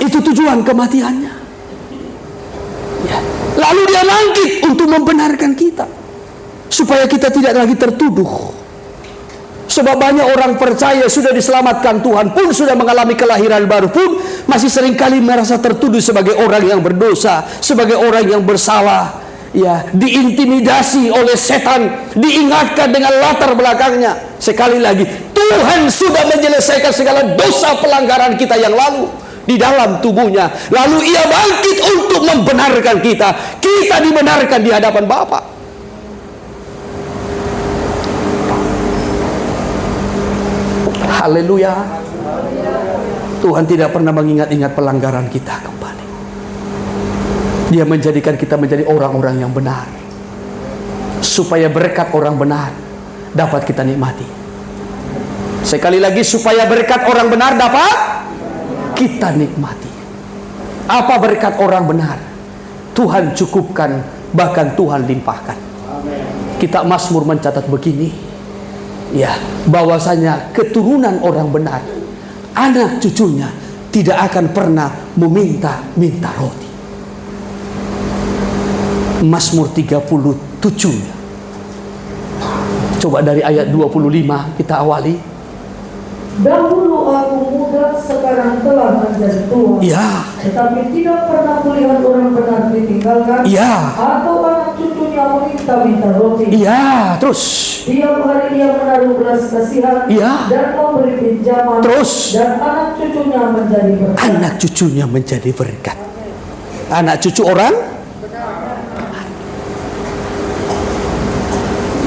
Itu tujuan kematiannya. Ya. Lalu Dia bangkit untuk membenarkan kita, supaya kita tidak lagi tertuduh. Sebab banyak orang percaya sudah diselamatkan Tuhan pun, sudah mengalami kelahiran baru pun, masih seringkali merasa tertuduh sebagai orang yang berdosa, sebagai orang yang bersalah. Ya, diintimidasi oleh setan, diingatkan dengan latar belakangnya. Sekali lagi, Tuhan sudah menyelesaikan segala dosa pelanggaran kita yang lalu di dalam tubuhnya. Lalu Ia bangkit untuk membenarkan kita. Kita dibenarkan di hadapan Bapa. Haleluya. Tuhan tidak pernah mengingat-ingat pelanggaran kita kembali. Dia menjadikan kita menjadi orang-orang yang benar, supaya berkat orang benar dapat kita nikmati. Sekali lagi, supaya berkat orang benar dapat kita nikmati. Apa berkat orang benar? Tuhan cukupkan, bahkan Tuhan limpahkan. Kitab Mazmur mencatat begini, ya, bahwasanya keturunan orang benar, anak cucunya tidak akan pernah meminta-minta roti. Mazmur 37. Coba dari ayat 25 kita awali.
Dahulu aku muda, sekarang telah menjadi tua.
Ya.
Tetapi tidak pernah kulihat orang benar ditinggalkan,
Ya.
atau anak cucunya meminta-minta roti.
Ya, terus.
Tiap hari Ia menaruh belas kasihan,
Ya.
dan memberi pinjaman.
Terus.
Dan anak cucunya menjadi berkat.
Anak cucunya menjadi berkat. Anak cucu orang?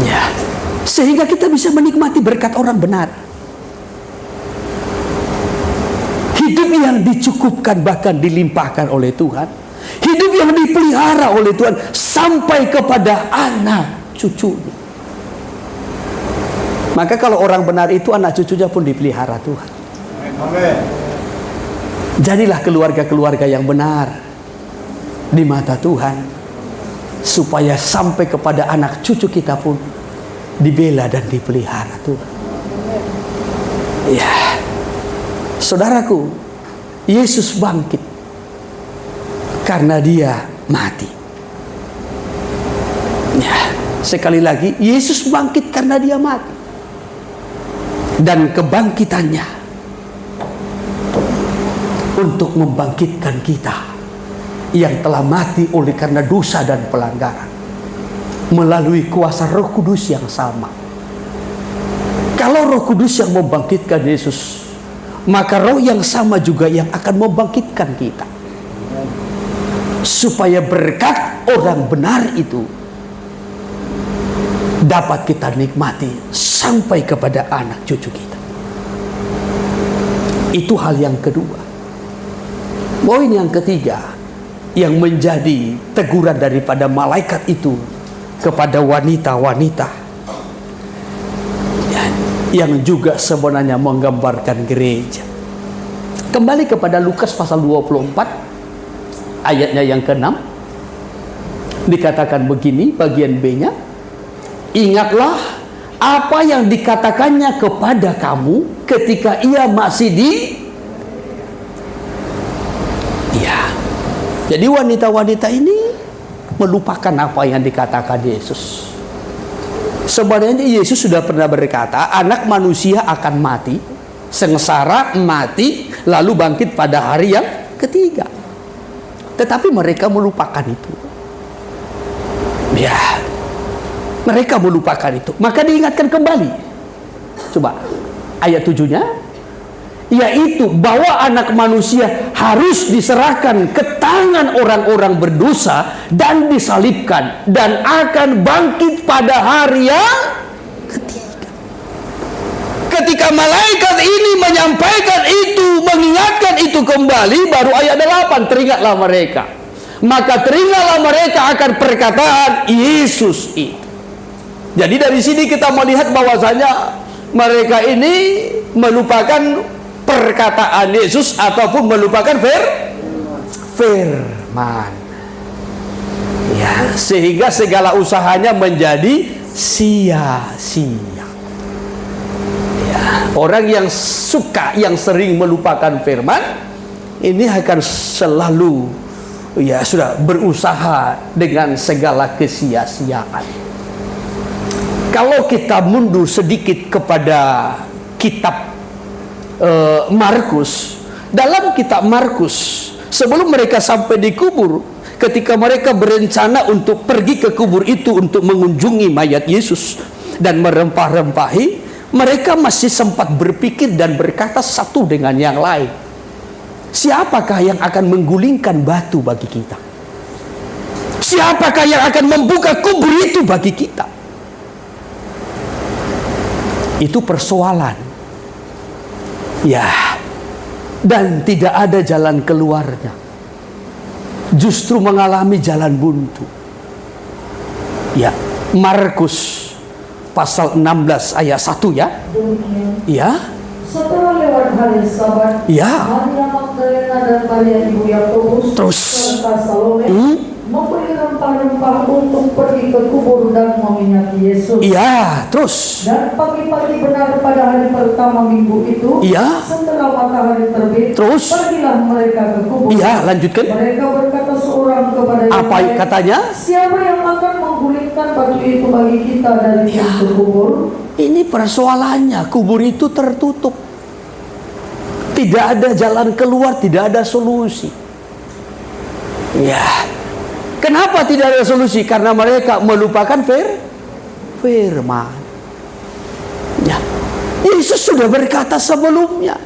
Ya. Sehingga kita bisa menikmati berkat orang benar. Hidup yang dicukupkan, bahkan dilimpahkan oleh Tuhan. Hidup yang dipelihara oleh Tuhan sampai kepada anak cucunya. Maka kalau orang benar itu, anak cucunya pun dipelihara Tuhan.
Amin.
Jadilah keluarga-keluarga yang benar di mata Tuhan, supaya sampai kepada anak cucu kita pun dibela dan dipelihara Tuhan. Ya. Saudaraku, Yesus bangkit karena Dia mati. Ya, sekali lagi, Yesus bangkit karena Dia mati. Dan kebangkitannya untuk membangkitkan kita yang telah mati oleh karena dosa dan pelanggaran, melalui kuasa Roh Kudus yang sama. Kalau Roh Kudus yang membangkitkan Yesus, maka Roh yang sama juga yang akan membangkitkan kita. supaya berkat orang benar itu dapat kita nikmati sampai kepada anak cucu kita. Itu hal yang kedua. Poin yang ketiga yang menjadi teguran daripada malaikat itu kepada wanita-wanita yang juga sebenarnya menggambarkan gereja. Kembali kepada Lukas pasal 24 ayatnya yang ke-6, dikatakan begini bagian B-nya, ingatlah apa yang dikatakannya kepada kamu ketika ia masih di Jadi wanita-wanita ini melupakan apa yang dikatakan Yesus. Sebenarnya Yesus sudah pernah berkata, anak manusia akan mati, sengsara, mati, lalu bangkit pada hari yang ketiga. Tetapi mereka melupakan itu. Ya, mereka melupakan itu. Maka diingatkan kembali. Coba ayat 7-nya, yaitu bahwa anak manusia harus diserahkan ke tangan orang-orang berdosa dan disalibkan dan akan bangkit pada hari yang ketiga. Ketika malaikat ini menyampaikan itu, mengingatkan itu kembali, baru ayat 8, teringatlah mereka. Maka teringatlah mereka akan perkataan Yesus itu. Jadi dari sini kita melihat bahwasanya mereka ini melupakan perkataan Yesus ataupun melupakan firman. Ya, sehingga segala usahanya menjadi sia-sia. Ya, orang yang suka, yang sering melupakan firman ini akan selalu sudah berusaha dengan segala kesia-siaan. Kalau kita mundur sedikit kepada kitab Markus, dalam kitab Markus, sebelum mereka sampai di kubur, ketika mereka berencana untuk pergi ke kubur itu untuk mengunjungi mayat Yesus dan merempah-rempahi, mereka masih sempat berpikir dan berkata satu dengan yang lain, siapakah yang akan menggulingkan batu bagi kita? Siapakah yang akan membuka kubur itu bagi kita? Itu persoalan. Ya, dan tidak ada jalan keluarnya. Justru mengalami jalan buntu. Ya, Markus pasal 16 ayat 1 ya. Ya.
Setelah lewat hari Sabat,
ya,
Maria Magdalena dan Maria ibu Yakobus serta Salome membeli rempah-rempah untuk pergi ke kubur dan meminyaki Yesus.
Iya, terus.
Dan pagi-pagi benar pada hari pertama minggu itu, setelah matahari terbit,
terus
pergilah mereka ke kubur.
Iya, lanjutkan.
Mereka berkata seorang kepada yang
apa
lain,
katanya?
siapa yang akan menggulingkan batu itu bagi kita dari pintu kubur? Ini
persoalannya, kubur itu tertutup. Tidak ada jalan keluar, tidak ada solusi. Ya. Kenapa tidak ada solusi? Karena mereka melupakan firman. Ya. Yesus sudah berkata sebelumnya,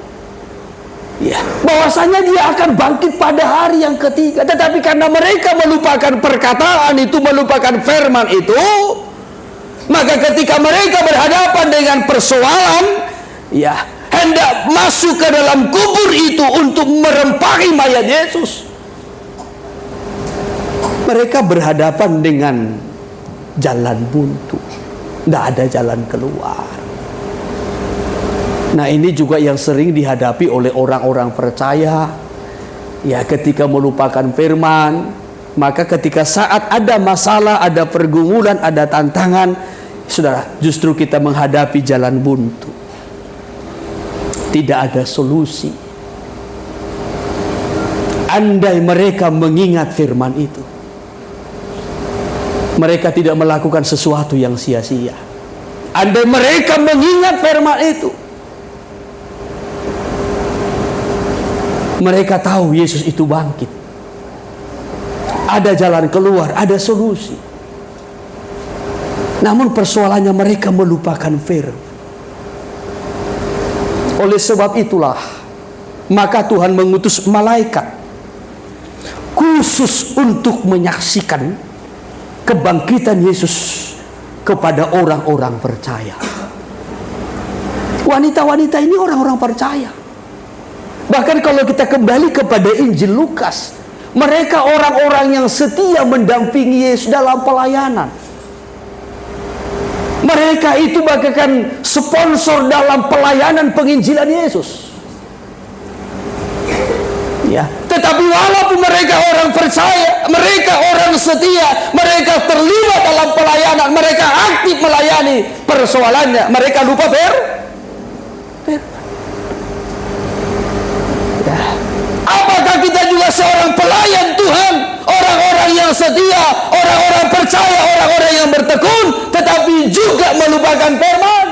ya, bahwasanya dia akan bangkit pada hari yang ketiga. Tetapi karena mereka melupakan perkataan itu, melupakan firman itu, maka ketika mereka berhadapan dengan persoalan, ya, hendak masuk ke dalam kubur itu untuk merempahi mayat Yesus, mereka berhadapan dengan jalan buntu. Tidak ada jalan keluar. Nah, ini juga yang sering dihadapi oleh orang-orang percaya. Ya, ketika melupakan firman, maka ketika saat ada masalah, ada pergumulan, ada tantangan, saudara, justru kita menghadapi jalan buntu. Tidak ada solusi. Andai mereka mengingat firman itu, mereka tidak melakukan sesuatu yang sia-sia. Andai mereka mengingat firman itu, mereka tahu Yesus itu bangkit. Ada jalan keluar, ada solusi. Namun persoalannya mereka melupakan firman. Oleh sebab itulah, maka Tuhan mengutus malaikat khusus untuk menyaksikan kebangkitan Yesus kepada orang-orang percaya. Wanita-wanita ini orang-orang percaya. Bahkan kalau kita kembali kepada Injil Lukas, mereka orang-orang yang setia mendampingi Yesus dalam pelayanan. Mereka itu bagaikan sponsor dalam pelayanan penginjilan Yesus. Ya, tetapi walaupun mereka orang percaya, mereka orang setia, mereka terlibat dalam pelayanan, mereka aktif melayani, persoalannya mereka lupa ya. Apakah kita juga seorang pelayan Tuhan, orang-orang yang setia, orang-orang percaya, orang-orang yang bertekun, tetapi juga melupakan firman?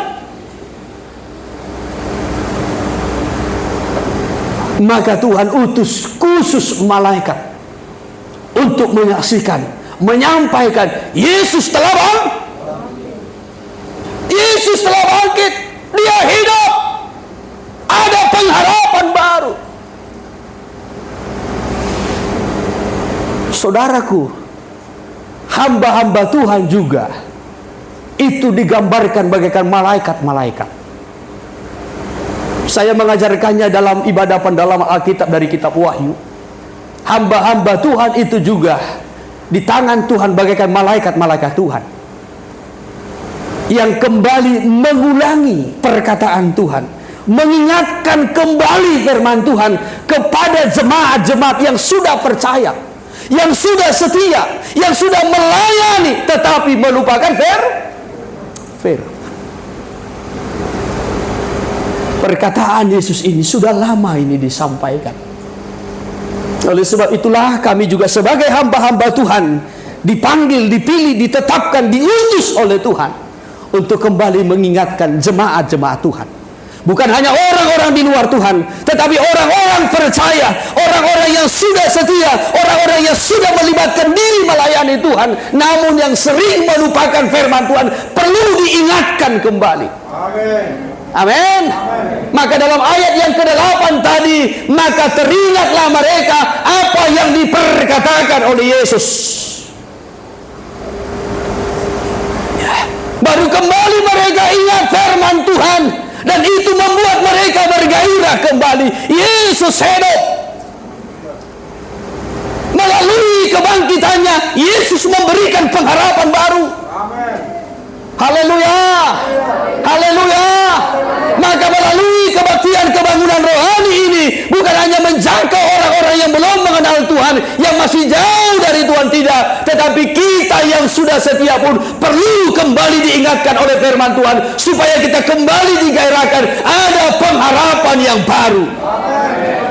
Maka Tuhan utus khusus malaikat untuk menyaksikan, menyampaikan Yesus telah bangkit, dia hidup, ada pengharapan baru. Saudaraku, hamba-hamba Tuhan juga itu digambarkan bagaikan malaikat-malaikat. Saya mengajarkannya dalam ibadah pendalaman Alkitab dari kitab Wahyu. Hamba-hamba Tuhan itu juga di tangan Tuhan bagaikan malaikat-malaikat Tuhan yang kembali mengulangi perkataan Tuhan, mengingatkan kembali firman Tuhan kepada jemaat-jemaat yang sudah percaya, yang sudah setia, yang sudah melayani, tetapi melupakan firman. Perkataan Yesus ini sudah lama ini disampaikan. Oleh sebab itulah kami juga sebagai hamba-hamba Tuhan dipanggil, dipilih, ditetapkan, diutus oleh Tuhan untuk kembali mengingatkan jemaat-jemaat Tuhan. Bukan hanya orang-orang di luar Tuhan, tetapi orang-orang percaya, orang-orang yang sudah setia, orang-orang yang sudah melibatkan diri melayani Tuhan, namun yang sering melupakan firman Tuhan, perlu diingatkan kembali. Amin. Maka dalam ayat yang ke-8 tadi, maka teringatlah mereka apa yang diperkatakan oleh Yesus. Ya. Baru kembali mereka ingat firman Tuhan, dan itu membuat mereka bergairah kembali. Yesus hidup. Melalui kebangkitannya, Yesus memberikan pengharapan baru. Haleluya. Haleluya. Maka melalui kebaktian kebangunan rohani ini, bukan hanya menjangkau orang-orang yang belum mengenal Tuhan, yang masih jauh dari Tuhan, tidak, tetapi kita yang sudah setia pun perlu kembali diingatkan oleh firman Tuhan, supaya kita kembali digairahkan, ada pengharapan yang baru.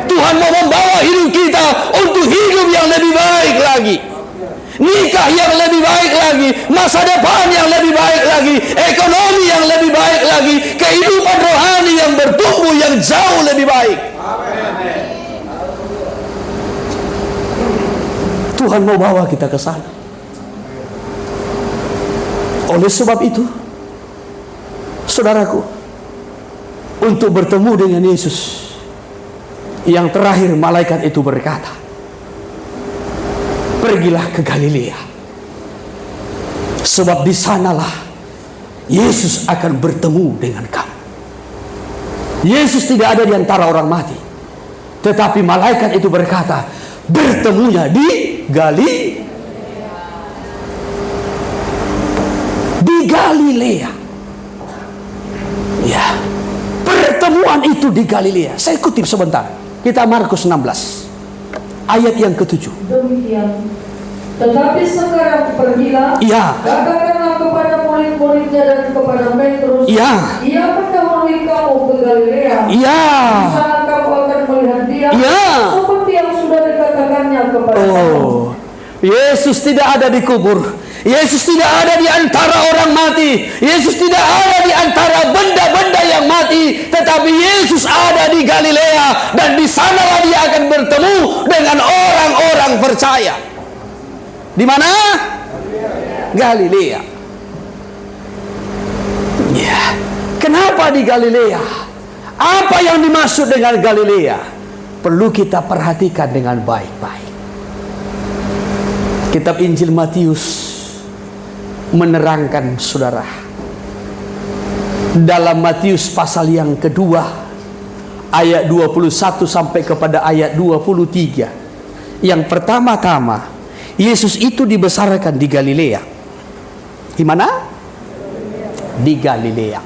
Tuhan mau membawa hidup kita untuk hidup yang lebih baik lagi, nikah yang lebih baik lagi, masa depan yang lebih baik lagi, ekonomi yang lebih baik lagi, kehidupan rohani yang bertumbuh yang jauh lebih baik. Tuhan mau bawa kita ke sana. Oleh sebab itu, saudaraku, untuk bertemu dengan Yesus, yang terakhir malaikat itu berkata, pergilah ke Galilea, sebab di sanalah Yesus akan bertemu dengan kamu. Yesus tidak ada di antara orang mati, tetapi malaikat itu berkata, bertemunya di Galilea. Ya, pertemuan itu di Galilea. Saya kutip sebentar. Kita Markus 16 ayat yang ke-7.
Demikian. Tetapi sekarang pergilah,
Ya.
katakanlah kepada murid-muridnya dan kepada Petrus,
Ya.
ia mendahului kamu ke Galilea.
Ya.
Di sana kamu akan melihat dia,
Ya.
seperti yang sudah dikatakannya kepada kamu.
Yesus tidak ada di kubur. Yesus tidak ada di antara orang mati. Yesus tidak ada di antara benda-benda yang mati, tetapi Yesus ada di Galilea, dan di sanalah dia akan bertemu dengan orang-orang percaya. Di mana? Galilea. Ya. Kenapa di Galilea? Apa yang dimaksud dengan Galilea? Perlu kita perhatikan dengan baik-baik. Kitab Injil Matius menerangkan, saudara, dalam Matius pasal yang kedua ayat 21 sampai kepada ayat 23. Yang pertama-tama, Yesus itu dibesarkan di Galilea. Di mana? Di Galilea.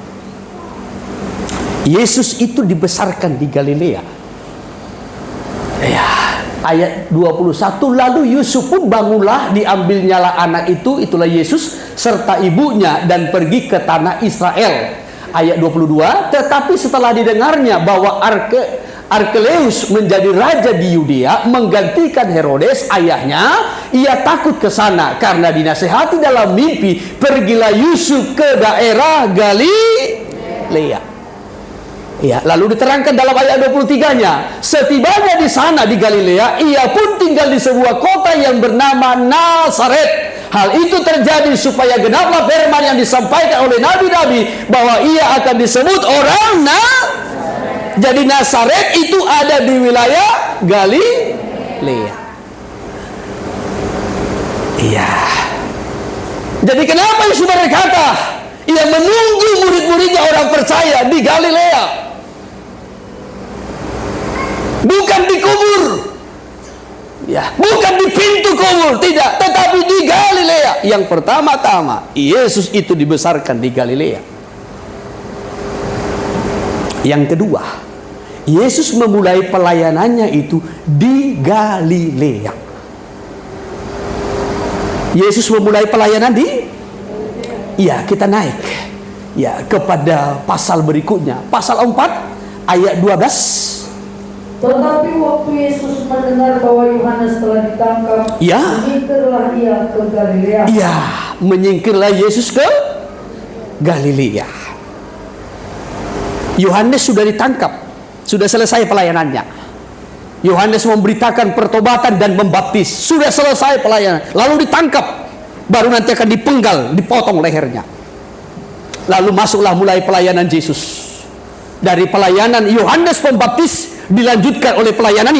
Yesus itu dibesarkan di Galilea. Ya, ayat 21, lalu Yusuf pun bangunlah, diambilnyalah anak itu, itulah Yesus, serta ibunya, dan pergi ke tanah Israel. Ayat 22, tetapi setelah didengarnya bahwa Arkelaus menjadi raja di Yudea, menggantikan Herodes ayahnya, ia takut ke sana karena dinasehati dalam mimpi, pergilah Yusuf ke daerah Galilea. Ya, lalu diterangkan dalam ayat 23-nya, setibanya di sana di Galilea, ia pun tinggal di sebuah kota yang bernama Nazaret. Hal itu terjadi supaya genaplah firman yang disampaikan oleh nabi-nabi bahwa ia akan disebut orang Jadi Nazaret itu ada di wilayah Galilea. Iya. Jadi kenapa Yesus berkata ia menunggu murid-muridnya orang percaya di Galilea, bukan di kubur, ya, bukan di pintu kubur, tidak, tetapi di Galilea. Yang pertama-tama Yesus itu dibesarkan di Galilea. Yang kedua, Yesus memulai pelayanannya itu di Galilea. Yesus memulai pelayanan di, ya, kita naik ya kepada pasal berikutnya, pasal 4 ayat 12.
Tetapi waktu Yesus mendengar bahwa Yohanes telah ditangkap,
Ya.
menyingkirlah ia ke Galilea.
Ya, menyingkirlah Yesus ke Galilea. Yohanes sudah ditangkap, sudah selesai pelayanannya. Yohanes memberitakan pertobatan dan membaptis, sudah selesai pelayanan, lalu ditangkap, baru nanti akan dipenggal, dipotong lehernya. Lalu masuklah mulai pelayanan Yesus. Dari pelayanan Yohanes Pembaptis dilanjutkan oleh pelayanan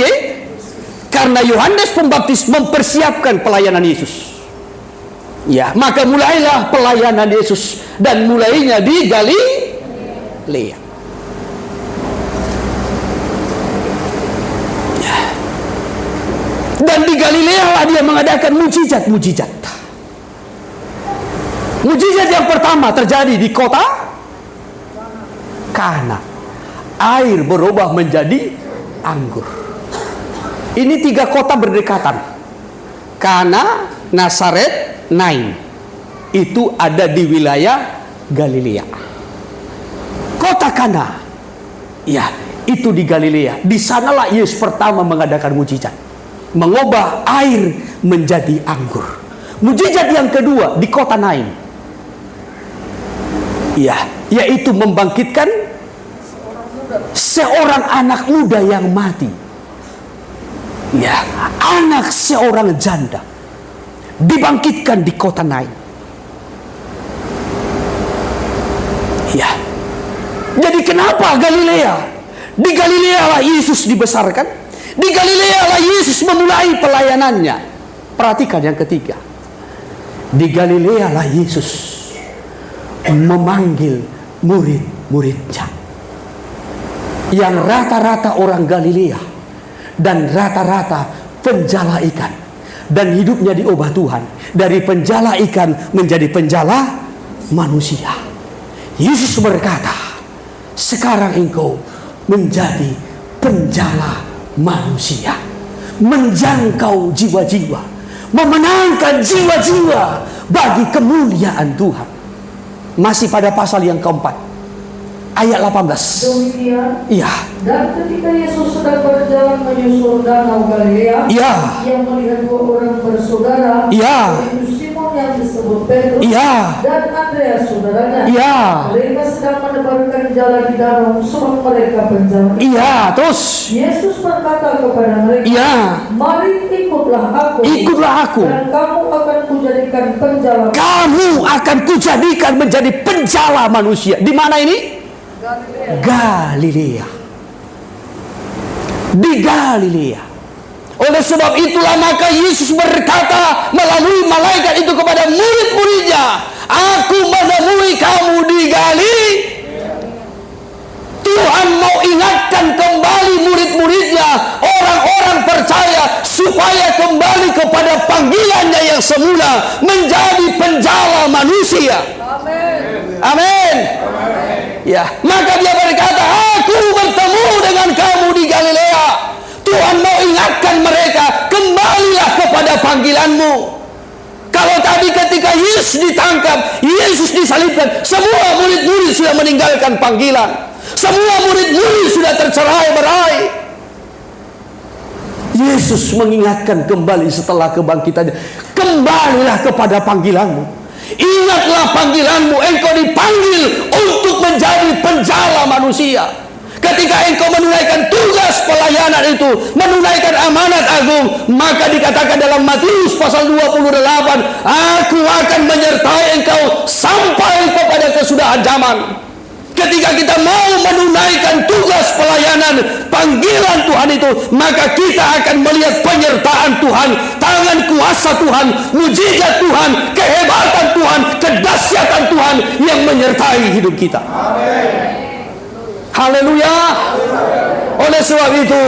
karena Yohanes Pembaptis mempersiapkan pelayanan Yesus. Ya, maka mulailah pelayanan Yesus, dan mulainya di Galilea. Ya. Dan di Galilea lah dia mengadakan mujizat-mujizat. Mujizat yang pertama terjadi di kota Kana. Air berubah menjadi anggur. Ini 3 kota berdekatan. Kana, Nazaret, Nain. Itu ada di wilayah Galilea. Kota Kana, ya, itu di Galilea. Di sanalah Yesus pertama mengadakan mujizat, mengubah air menjadi anggur. Mujizat yang kedua di kota Nain, ya, yaitu membangkitkan seorang anak muda yang mati. Ya, anak seorang janda dibangkitkan di kota Nain. Ya. Jadi kenapa Galilea? Di Galilea lah Yesus dibesarkan. Di Galilea lah Yesus memulai pelayanannya. Perhatikan yang ketiga. Di Galilea lah Yesus memanggil murid-muridnya, yang rata-rata orang Galilea dan rata-rata penjala ikan, dan hidupnya diubah Tuhan dari penjala ikan menjadi penjala manusia. Yesus berkata, sekarang engkau menjadi penjala manusia, menjangkau jiwa-jiwa, memenangkan jiwa-jiwa bagi kemuliaan Tuhan. Masih pada pasal yang keempat, ayat 18.
Demikian.
Iya.
Dan ketika Yesus sedang berjalan menyusur danau Galilea,
Iya.
ia melihat 2 orang bersaudara,
Iya.
yaitu Simon yang disebut Petrus,
Iya.
dan Andreas saudaranya.
Iya.
Mereka sedang menebarkan jala di danau, sebab mereka penjala.
Iya, terus.
Yesus berkata kepada mereka,
Iya.
mari ikutlah aku.
Ikutlah aku.
Dan kamu akan kujadikan penjala.
Kamu akan kujadikan menjadi penjala manusia. Di mana ini? Galilea. Di Galilea. Oleh sebab itulah maka Yesus berkata melalui malaikat itu kepada murid-muridnya, aku menemui kamu di Galilea. Tuhan mau ingatkan kembali murid-muridnya, orang-orang percaya, supaya kembali kepada panggilannya yang semula, menjadi penjala manusia. Amin. Ya, maka dia berkata, aku bertemu dengan kamu di Galilea. Tuhan mau ingatkan mereka, kembalilah kepada panggilanmu. Kalau tadi ketika Yesus ditangkap, Yesus disalibkan, semua murid-murid sudah meninggalkan panggilan. Semua murid-murid sudah tercerai-berai. Yesus mengingatkan kembali setelah kebangkitannya, kembalilah kepada panggilanmu. Ingatlah panggilanmu, engkau dipanggil untuk menjadi penjala manusia. Ketika engkau menunaikan tugas pelayanan itu, menunaikan amanat agung, maka dikatakan dalam Matius pasal 28, aku akan menyertai engkau sampai kepada kesudahan zaman. Ketika kita mau menunaikan tugas pelayanan, panggilan Tuhan itu, maka kita akan melihat penyertaan Tuhan, tangan kuasa Tuhan, mujizat Tuhan, kehebatan Tuhan, kedahsyatan Tuhan yang menyertai hidup kita. Amin. Haleluya. Oleh sebab itu,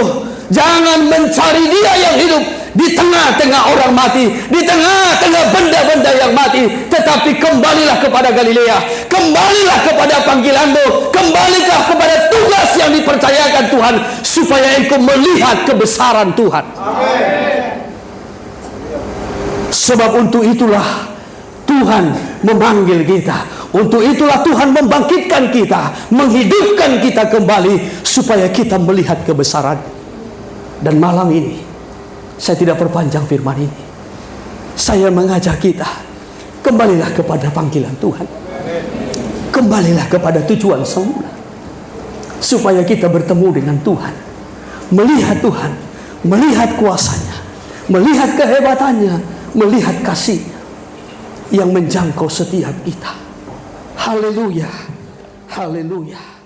jangan mencari Dia yang hidup di tengah-tengah orang mati, di tengah-tengah benda-benda yang mati, tetapi kembalilah kepada Galilea, kembalilah kepada panggilanmu, kembalilah kepada tugas yang dipercayakan Tuhan, supaya engkau melihat kebesaran Tuhan. Amin. Sebab untuk itulah Tuhan memanggil kita. Untuk itulah Tuhan membangkitkan kita, menghidupkan kita kembali, supaya kita melihat kebesaran. Dan malam ini, saya tidak perpanjang firman ini. Saya mengajak kita, kembalilah kepada panggilan Tuhan. Kembalilah kepada tujuan semula, supaya kita bertemu dengan Tuhan, melihat Tuhan, melihat kuasanya, melihat kehebatannya, melihat kasih yang menjangkau setiap kita. Haleluya, haleluya.